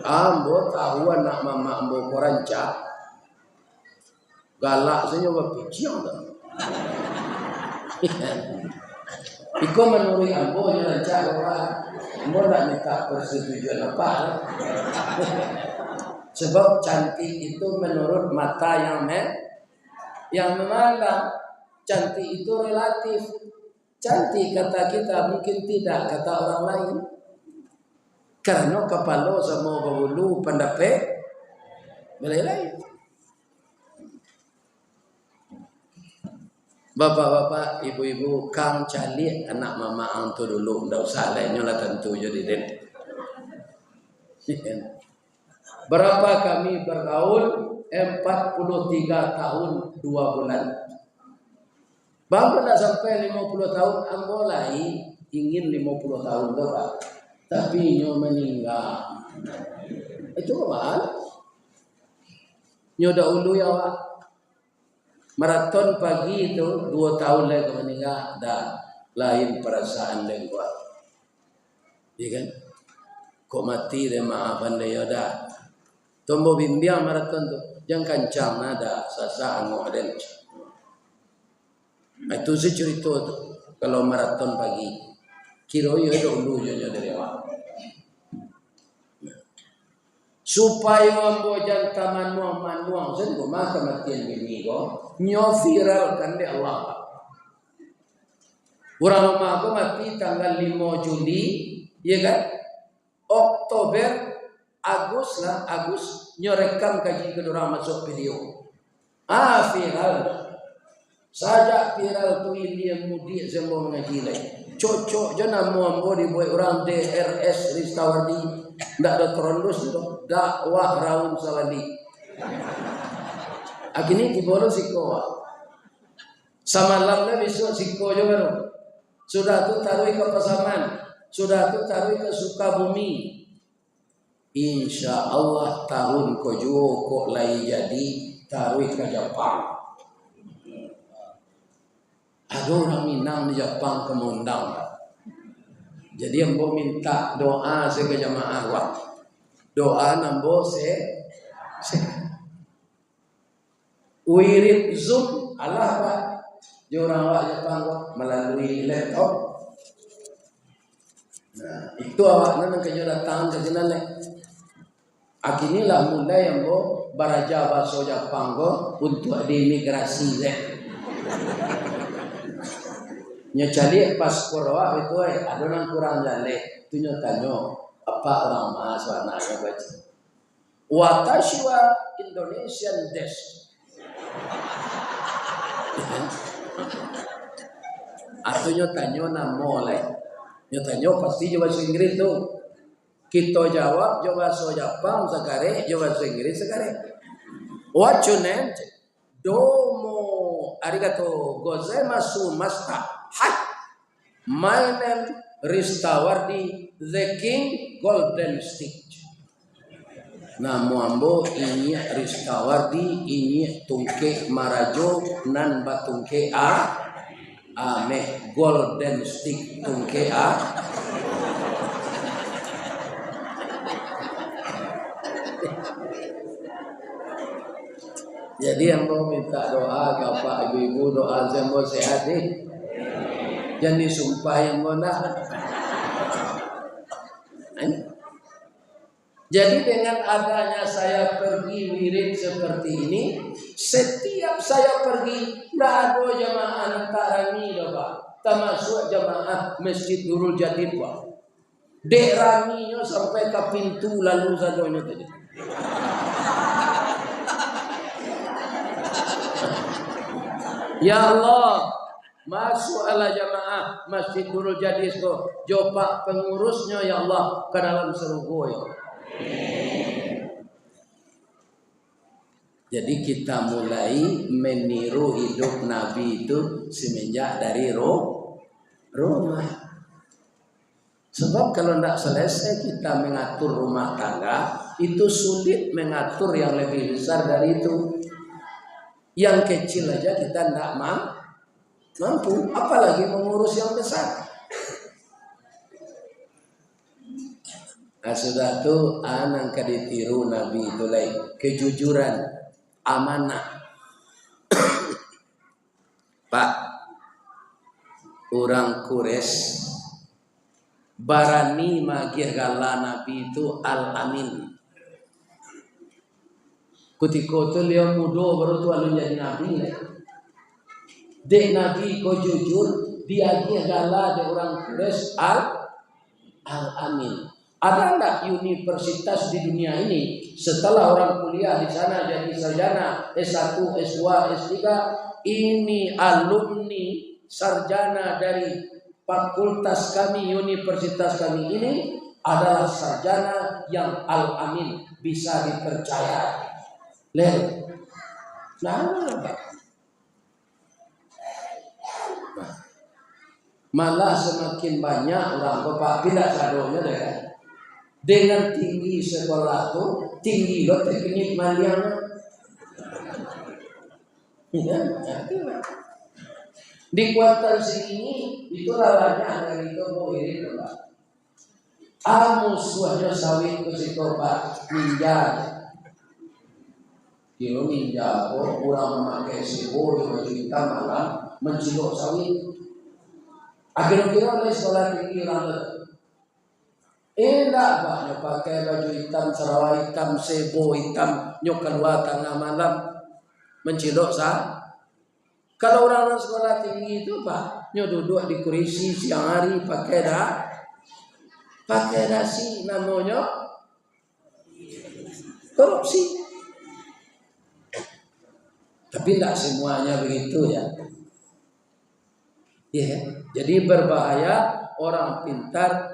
Ambo tahu anak mama ambo koranca. Galak saja berpiciang dah. Iko menurut ambo rancak orang. Ambo nak minta persetujuan apa? Sebab cantik itu menurut mata yang memandang. Cantik itu relatif. Cantik kata kita mungkin tidak kata orang lain. Karena kepala sama bulu pendapat lain. Bapak-bapak, ibu-ibu, kang cali anak mama antu dulu, ndak usah lainnya lah tentu jadi den. Berapa kami bergaul? 43 tahun 2 bulan. Baru nak sampai 50 tahun, mulai ingin 50 tahun tu Pak. Tapi nyo meninggal. Itu apa? Nyo dahulu ya Pak. Maraton pagi itu 2 tahun lagi meninggal. Dah lain perasaan dan kuat. Iya kan? Kok mati deh maafan deh ya dah. Tombo bimbing maraton tu. Jangan kancang nada sasa ngoden. Itu cerita tu. Kalau maraton pagi. Kiro yo dulu yo dari awal. Supaya ambo jantan manuang sen ko maka matian bini ko nyo viral kan de Allah. Urang mah ko mati tanggal 5 Juli, ya kan? Oktober, Agus nyo rekam kaji kedua masuk video. Viral. Saja viral tu ini yang mudi semua mengaji lagi. Cocok je nama ambo dibuat orang DRS Ristawardi. Ndak ada terondus tu. Dakwah Raun Sawadi. Agini dibolo siko. Samalam besok siko juga. Sudah tu taruh ke Pasaman. Sudah tu taruh ke Sukabumi. Insya Allah tahun kojo kok lai jadi taruh ke Jepang. Ada orang Minang di Jepang kemundang. Jadi ambo minta doa ke jamaah wah. Doa nambo se. Wirid Zoom Allah Pak. Orang awak Jepang melalui laptop. Nah, itu awak nan kerja datang ke sana le. Akinilah mulai ambo baraja bahasa Jepang untuk diimigrasi le. Nya cari paspor awak itu ada orang kurang jale tu nya tanyo apa orang mas warna ya baca watashi wa Indonesian desu atau nya tanyo namo le nya tanyo pasti jawab bahasa Inggris tu kita jawab bahasa Jepang sekare jawab bahasa Inggris sekare what your name domo arigato gozaimasu master. Hai, my name Ristawardi, the King Golden Stick. Namo ambo ini Ristawardi, ini tungke marajo nan batungke ame Golden Stick tungke Jadi ambo minta doa Bapak Ibu doa semua sehat nih. Jangan disumpah yang mana. Jadi dengan adanya saya pergi wirid seperti ini, setiap saya pergi, tidak ada jamaah antara ini, Pak. Termasuk jamaah Masjid Nurul Jadid, Pak. Dek raminya sampai ke pintu lalu sadonya tadi. Ya Allah, masuk ala jamaah Masjid Nurul Jadid ko jopak pengurusnya ya Allah ke dalam surga ya. Jadi kita mulai meniru hidup Nabi itu semenjak dari rumah. Sebab kalau tidak selesai kita mengatur rumah tangga, itu sulit mengatur yang lebih besar dari itu. Yang kecil aja kita tidak mampu, apalagi mengurus yang besar. Nah sudah tuh anak ditiru Nabi itu lain kejujuran, amanah. Pak, orang Quraisy barani magih gala Nabi itu al-amin. Ketika itu dia muda baru tu alun jadi Nabi. Dek Nabi kau jujur, dia gala de orang Quraisy al-amin. Ada enggak universitas di dunia ini setelah orang kuliah di sana jadi sarjana S1, S2, S3, ini alumni sarjana dari fakultas kami, universitas kami ini adalah sarjana yang al-amin, bisa dipercaya. Malah semakin banyak orang bapak tidak sadonya deh. Dengan tinggi sekolah tuh tinggi lo teknik malian. Di kuartal sini itu lalanya dari itu mau ini Pak. Musuhnya sawit ke situ Pak ninja. Kilo ninja orang memakai sibo dengan kita malam mencilok sawit. Akhirnya oleh sekolah tinggi orang enggak Pak, pakai baju hitam, sarawak hitam, sebo hitam, nyok keluar tengah malam mencilok Kalau orang sekolah tinggi itu Pak, nyok duduk di kursi siang hari pakai dasi, namanya korupsi. Tapi tidak semuanya begitu ya. Jadi berbahaya orang pintar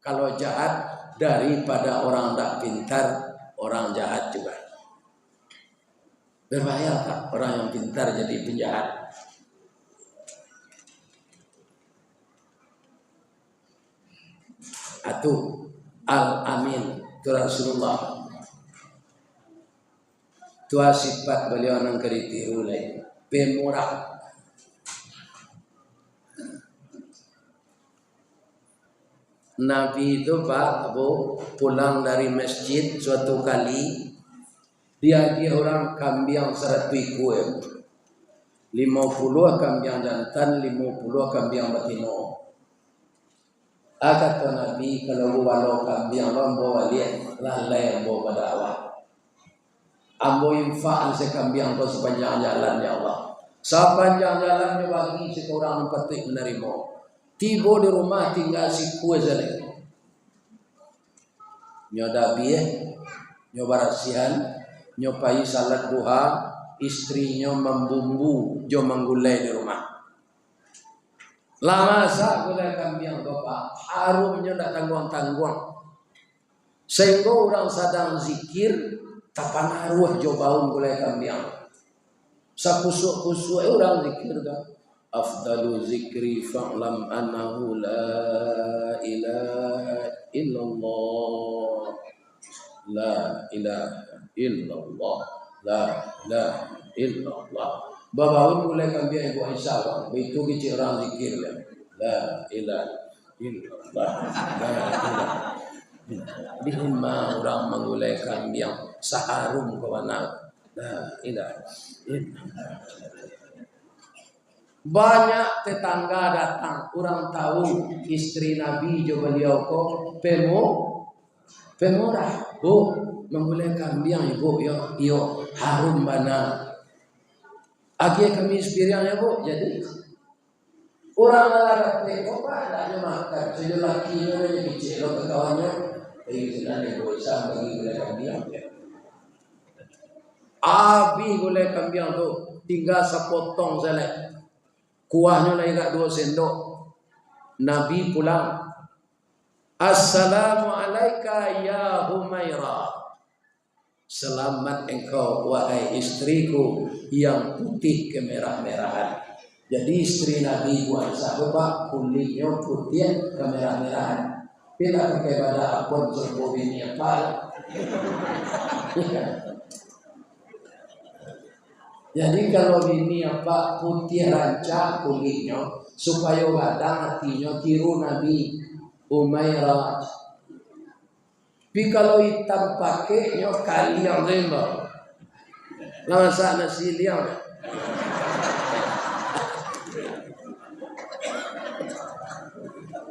kalau jahat daripada orang tidak pintar orang jahat juga. Berbahaya Pak orang yang pintar jadi penjahat. Atu al-amin itu Rasulullah. Tua sifat beliau nang keritiru lain. Pemurah. Nabi itu Pak pulang dari masjid suatu kali dia orang kambing 100 ekor. 50 kambing jantan, 50 kambing betina. Kata Nabi kalau walau kambing bawa lihat lalai bawa dakwah. Ambo infak sekambing kau sepanjang jalan ya Allah. Sepanjang jalannya bagi seorang petik menerima. Tiba di rumah tinggal si kue zalik. Nyodabi nyoba rasihan, nyopai salat duha, istrinya membumbu, jo menggulai di rumah. Lama sah gulai kambing bapak, harumnya tak tangguang-tangguang. Sehingga orang sedang zikir, kapan haruah jo baun gulai kambing. Sakusuk-kusuk orang zikir kan. Afdalu zikri fa'lam annahu la ilaha illallah. La ilaha illallah. La ilaha illallah. Babaun mulai kambing Ibu Aisyah, itu kecil orang zikir ya. La ilaha illallah. La ilaha. Di rumah orang mengulai kambing saharum ke mana? La ilaha illallah. Banyak tetangga datang, orang tahu istri Nabi jo beliau kok pemurah. Bu, mengulai kambing Ibu yo harum bana. Agi kami ispirian ya Bu, jadi orang larat kok ada makan, sudah lakinya yang kecil lo kawannya, sudah egoisa bagi gulai kambing. Abi gulai kambing tu tinggal sepotong saja. Kuahnya lagi tak 2 sendok. Nabi pulang. Assalamualaikum ya Humairah. Selamat engkau wahai istriku yang putih kemerah-merahan. Jadi istri Nabi Ibu Aisyah Bapak kulitnya putih kemerah-merahan. Bila kepada apun serbu bini apa. Jadi kalau bini apa putih rancak kulitnya supaya gadang hatinya tiru Nabi Umairah. Tapi kalau hitam pakainya kali yang lembab. Lawan sana siliang.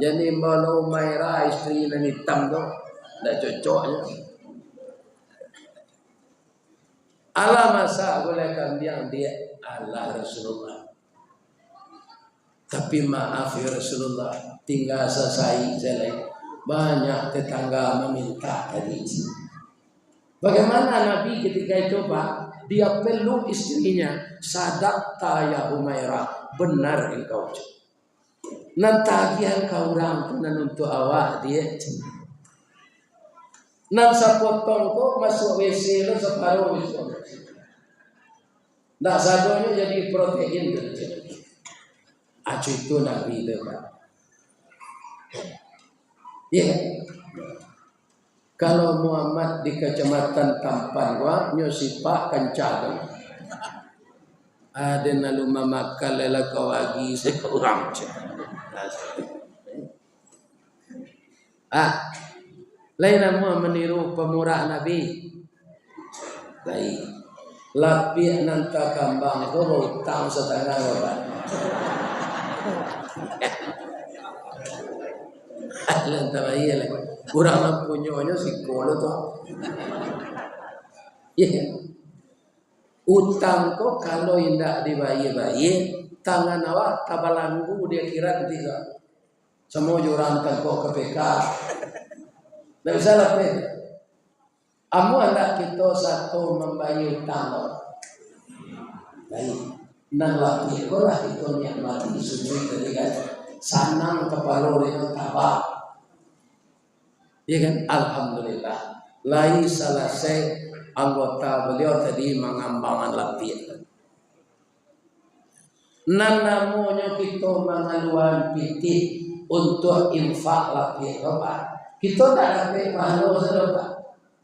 Jadi malu Umairah istri yang hitam tu dah cocoknya. Allah masa boleh kambing dia Allah Rasulullah. Tapi maaf ya Rasulullah, tinggal selesai jelek. Banyak tetangga meminta tadi. Bagaimana Nabi ketika itu Pak? Dia peluk istrinya. Sadaqta ya Umairah, benar engkau. Nan tagihan kau orang tu nan untuk awak dia. Nan sapotong kau masuk WC lo separuh WC. Nak sadonya jadi protein tu. Acu itu Nabi itu Pak. Ya. Kalau Muhammad di kecamatan Tampan gua nyosipak kencang. Ada nalu mamakal lela kawagi sekurang. Lain nama meniru pemurah Nabi. Lain. Lapih nanta kambang itu hutang setengah orang. Lantar iya lah. Kurang punyanya si kolo tu. Ya. Utang kok kalau indah dibayar-bayar, tangan awak kabalanggu dia kira tidak. Semua jurang kok KPK. Tak bisa lah pe. Amu anak kita satu membayar utang. Baik. Nang laki ko lah itu niat mati sujud ketika sanang kepala dengan tabak. Ya kan? Alhamdulillah. Lai selesai anggota beliau tadi mengambangan latihan. Nan namanya kita mengaluan piti untuk infak latihan apa? Kita tak dapat pahala sedekah.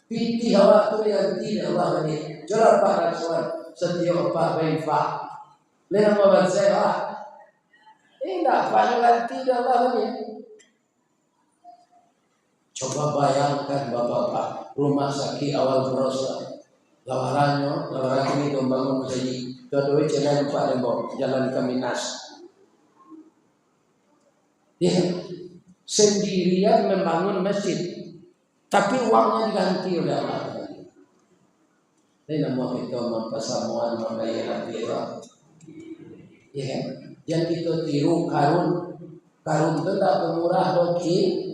Piti awak tu yang tidak Allah ini. Jelas Pak Rasul setiap Pak infak. Lena mau saya. Tidak pahala tidak Allah ini. Coba bayangkan bapak-bapak rumah sakit awal berosa lawarannya ini membangun menjadi dua-dua jalan Pak Lembong jalan Kaminas ya sendirian membangun masjid tapi uangnya diganti oleh Allah. Ini nama kita mempersamuan membayar dia ya yang kita tiru karun itu tak pemurah doki.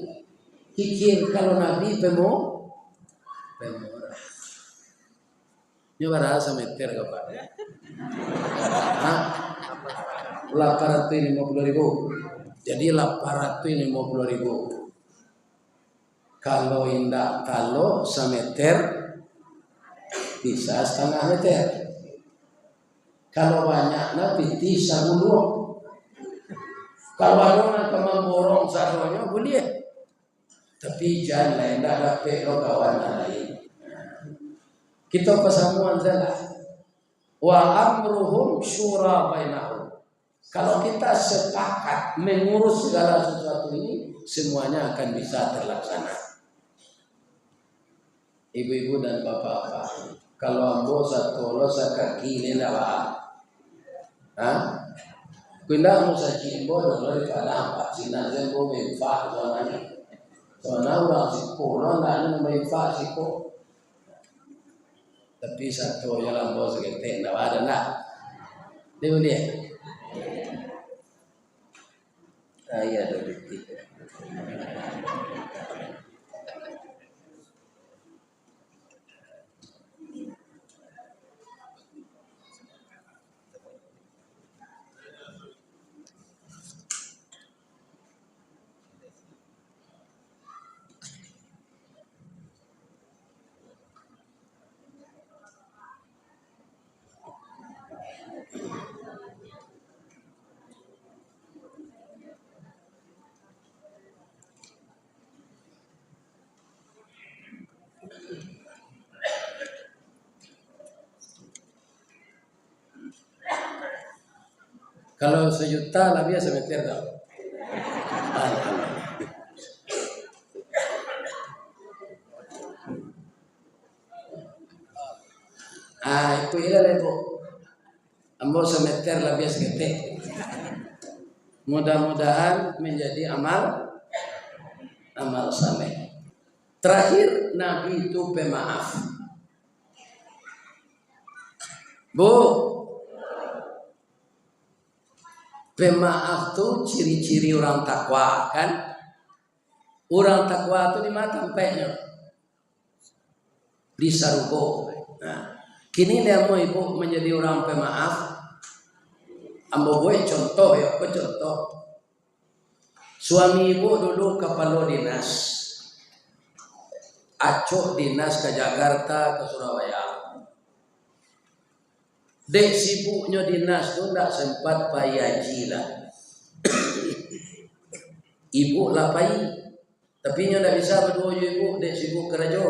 Kikir kalau Nabi pemurah. Ini bahasa meter ke Pak? 850.000. Jadi 850.000. Kalau indah kalau semeter bisa setengah meter. Kalau banyaknya piti sabuluh. Kalau ada memborong sadonya boleh. Tapi jangan lain ada pekro kawan lain. Kita persamuan salah. Wa amruhum syura bainahum. Kalau kita sepakat mengurus segala sesuatu ini, semuanya akan bisa terlaksana. Ibu-ibu dan bapak-bapak, kalau ambo satu losa kaki ini apa? Pindah musa cimbo dan kadang apa? Sinazem bo memfah soalnya. Soalnya orang siko, orang lain memfah siko. Tapi satu yang bos kita tidak ada nak. Dia boleh. Iya ada detik. Kalau 1 juta lah biasa meter tau. Itu ilah ibu. Ambo semeter lah biasa gede. Mudah-mudahan menjadi amal saleh. Terakhir Nabi itu pemaaf. Bu, pemaaf tuh ciri-ciri orang takwa kan? Orang takwa itu di mata tempatnya di sarugo. Nah, kini dia mau ibu menjadi orang pemaaf. Ambo gue contoh ya, aku contoh. Suami ibu dulu kepala dinas, acuh dinas ke Jakarta ke Surabaya. Dek sibuknya dinas tuh ndak sempat payaji lah. Ibu lah payi, tapi nyo ndak bisa berdua ibu dek sibuk kerja.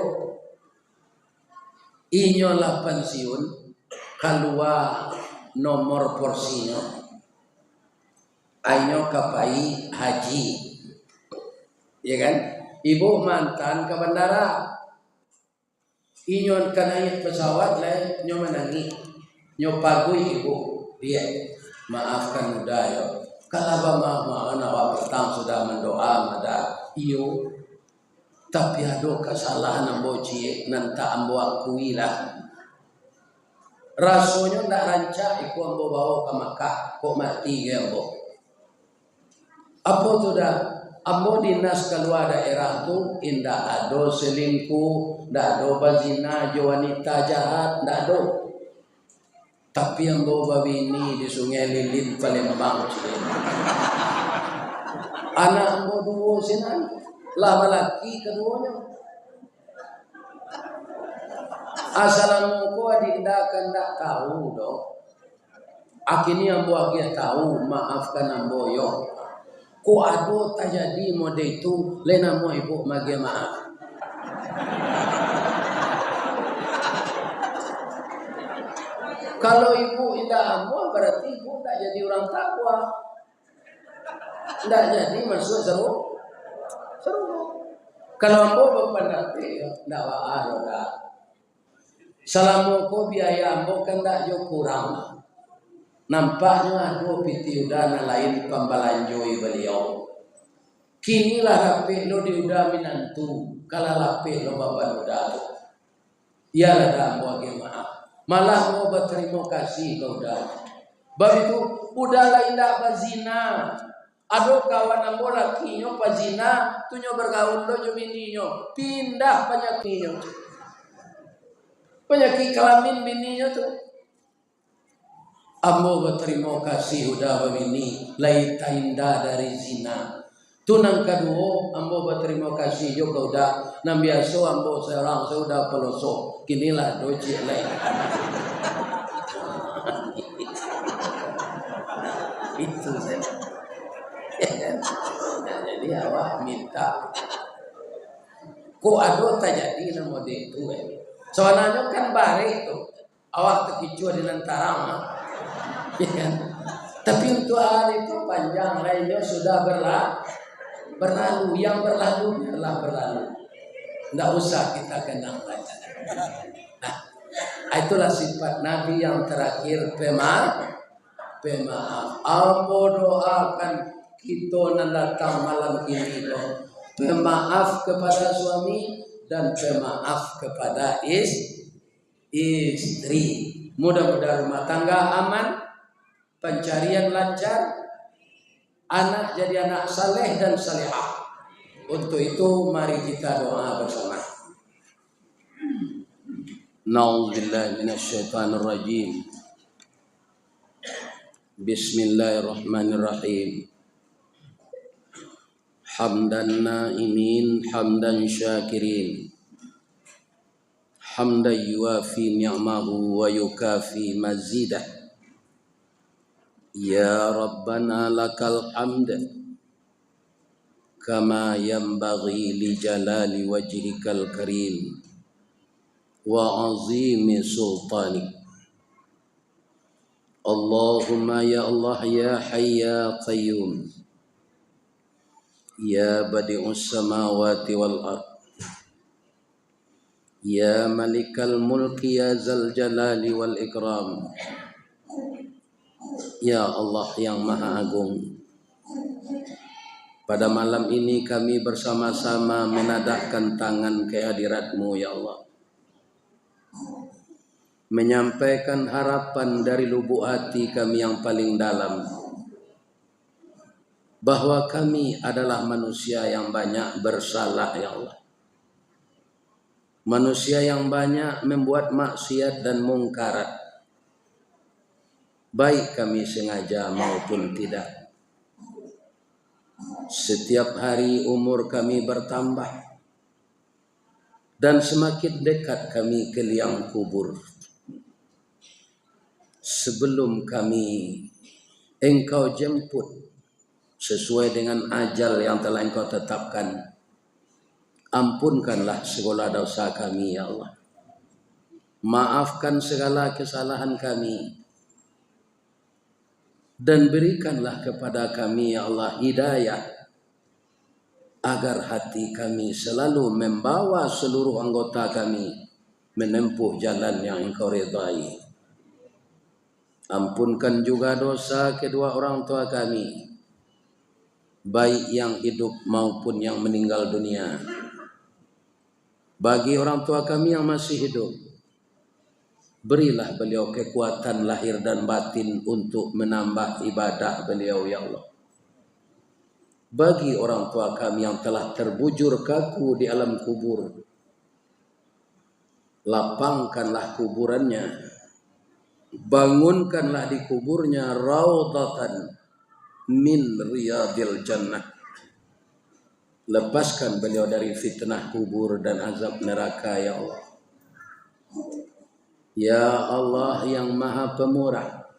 Inyo lah pensiun keluar nomor porsinya. Ayo kapai haji, ya kan? Ibu mantan ke bandara, inyon kan naik pesawat lah, nyo menangi, nyo pagui ibu, dia maafkan udah yo. Kalau maaf awak petang sudah mendoa mada iyo, tapi ada kesalahan ambo cie nanta ambo akui lah. Rasanya ndak rancak iku ambo bawa ke Makkah, kok mati ya ambo. Apa tu dah? Ambo dinas keluar daerah tu indah ada selingkuh, ndak ada bazina, wanita jahat, ndak ada. Tapi ambo babini di Sungai Lilin Palembang cile. Anak ambo dua sinan, lah laki keduanya. Assalamualaikum adindakan ndak tahu dong. Akhirnya ambo akhir tahu, maafkan ambo yo. Ko ado tajadi mode itu lena mo ibu magi maaf. Kalau ibu indah ambo berarti ibu tak jadi orang takwa. Tidak jadi masuk seru. Kalau ambo berpendapat tidak ada. Salamualaikum biaya ambo kan tak jauh kurang. Nampaknya ada piti udana lain pembalanjoi beliau. Kini lah rapi lo diudah minantu, kalau rapi lo bapak udah. Ya lah mau maaf. Malah mau berterima kasih kau udah. Bab itu udah lain tak bazina. Ada kawan ambo lakinya pazina, tu nyo bergaul lo jumininyo, pindah penyakitnya. Penyakit kelamin bininya tu. Ambo berterima kasih udah begini lain indah dari zina. Tunang kedua ambo berterima kasih juga udah nam biasa ambo seorang sudah pelosok kinilah doji lain. Itu saya. Jadi awak minta. Kok ada terjadi nama dia itu soalnya kan bare itu awak terkicau dengan tarang. Ya. Tapi untuk hari itu panjang lainnya sudah berlalu. Yang berlalu biarlah berlalu. Tidak usah kita kenang lagi. Nah, itulah sifat Nabi yang terakhir pemaaf. Ambo doakan kita datang malam ini pemaaf kepada suami dan pemaaf kepada istri. Mudah-mudahan rumah tangga aman. Pencarian lancar, anak jadi anak saleh dan salihah. Untuk itu mari kita doa bersama. Na'udzubillahi minasyaitonir rajim. Bismillahirrahmanirrahim. Hamdan na'imin, hamdan syakirin. Hamdan yuafi ni'mahu wa yukafi mazidah. Ya Rabbana lakal hamd kama yanbaghi li jalali wajhikal karim wa azimi sultanik. Allahumma ya Allah ya Hayy ya Qayyum ya Badi'us samawati wal ard ya Malikal mulki ya Zal jalali wal ikram. Ya Allah yang Maha Agung, pada malam ini kami bersama-sama menadahkan tangan kehadirat-Mu ya Allah, menyampaikan harapan dari lubuk hati kami yang paling dalam, bahwa kami adalah manusia yang banyak bersalah ya Allah, manusia yang banyak membuat maksiat dan mungkarat, baik kami sengaja maupun tidak. Setiap hari umur kami bertambah dan semakin dekat kami ke liang kubur. Sebelum kami Engkau jemput sesuai dengan ajal yang telah Engkau tetapkan, ampunkanlah segala dosa kami ya Allah. Maafkan segala kesalahan kami dan berikanlah kepada kami ya Allah hidayah, agar hati kami selalu membawa seluruh anggota kami menempuh jalan yang Engkau ridai. Ampunkan juga dosa kedua orang tua kami, baik yang hidup maupun yang meninggal dunia. Bagi orang tua kami yang masih hidup, berilah beliau kekuatan lahir dan batin untuk menambah ibadah beliau ya Allah. Bagi orang tua kami yang telah terbujur kaku di alam kubur, lapangkanlah kuburannya, bangunkanlah di kuburnya raudhatan min riyadil jannah. Lepaskan beliau dari fitnah kubur dan azab neraka ya Allah. Ya Allah yang Maha Pemurah,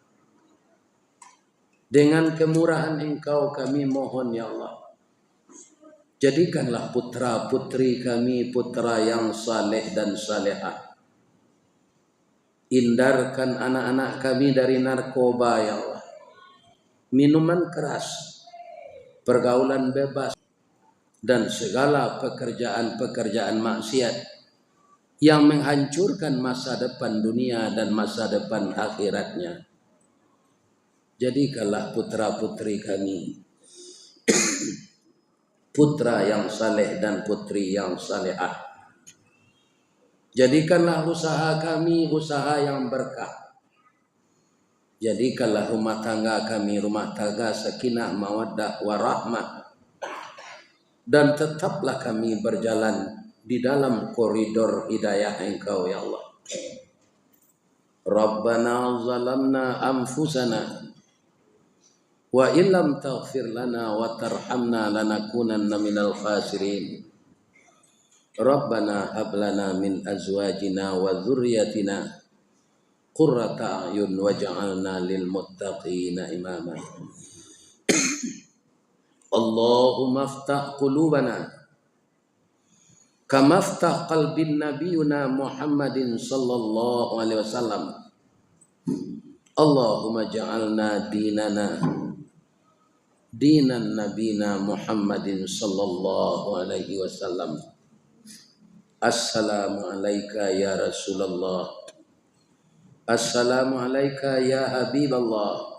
dengan kemurahan Engkau kami mohon ya Allah, jadikanlah putra putri kami putra yang saleh dan salehah. Hindarkan anak-anak kami dari narkoba ya Allah, minuman keras, pergaulan bebas, dan segala pekerjaan-pekerjaan maksiat yang menghancurkan masa depan dunia dan masa depan akhiratnya. Jadikanlah putra-putri kami putra yang saleh dan putri yang salehah. Jadikanlah usaha kami usaha yang berkah. Jadikanlah rumah tangga kami rumah tangga sakinah mawaddah warahmah. Dan tetaplah kami berjalan di dalam koridor hidayah Engkau ya Allah. Rabbana zalamna anfusana wa illam taghfir lana wa tarhamna lanakunanna minal khasirin. Rabbana hab lana min azwajina wa dzurriyyatina qurrata a'yun waj'alna lil muttaqina imama. Allahumma aftah qulubana kama aftah qalbin nabiyuna Muhammadin sallallahu alaihi wasallam. Allahumma ja'alna dinana dinan nabina Muhammadin sallallahu alaihi wasallam. Assalamu alayka ya Rasulullah. Assalamu alayka ya Habiballah.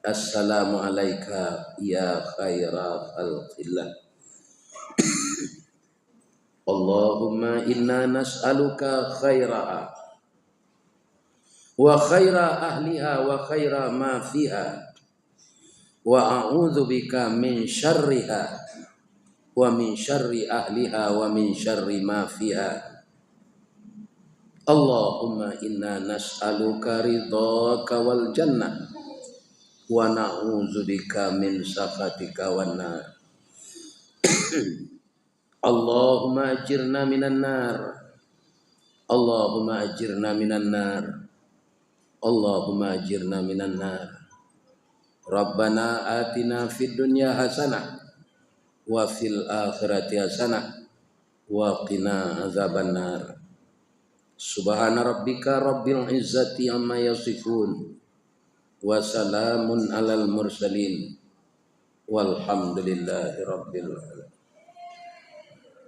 Assalamu alayka ya khaira khalqillah. Allahumma inna nas'aluka khairaha wa khaira ahliha wa khaira ma fiha wa a'udzu bika min syarriha wa min syarri ahliha wa min syarri ma fiha. Allahumma inna nas'aluka ridhaka wal jannah wa na'udzubika min sakhatika wan nar. Allahumma ajirna minan nar. Allahumma ajirna minan nar. Allahumma ajirna minan nar. Rabbana atina fid dunya hasanah wa fil akhirati hasanah wa qina azabannar. Subhana rabbika rabbil izzati amma yasifun wa salamun alal mursalin walhamdulillahi rabbil alamin.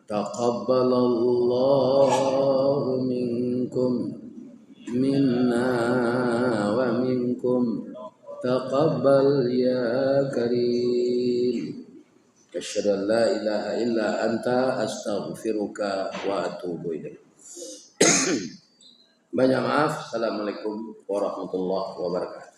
Taqabbalallahu minkum minna wa minkum taqabbal ya karim. Asyhadu an la ilaha illa anta astaghfiruka wa atubu ilaik. Banyak maaf. Assalamualaikum warahmatullahi wabarakatuh.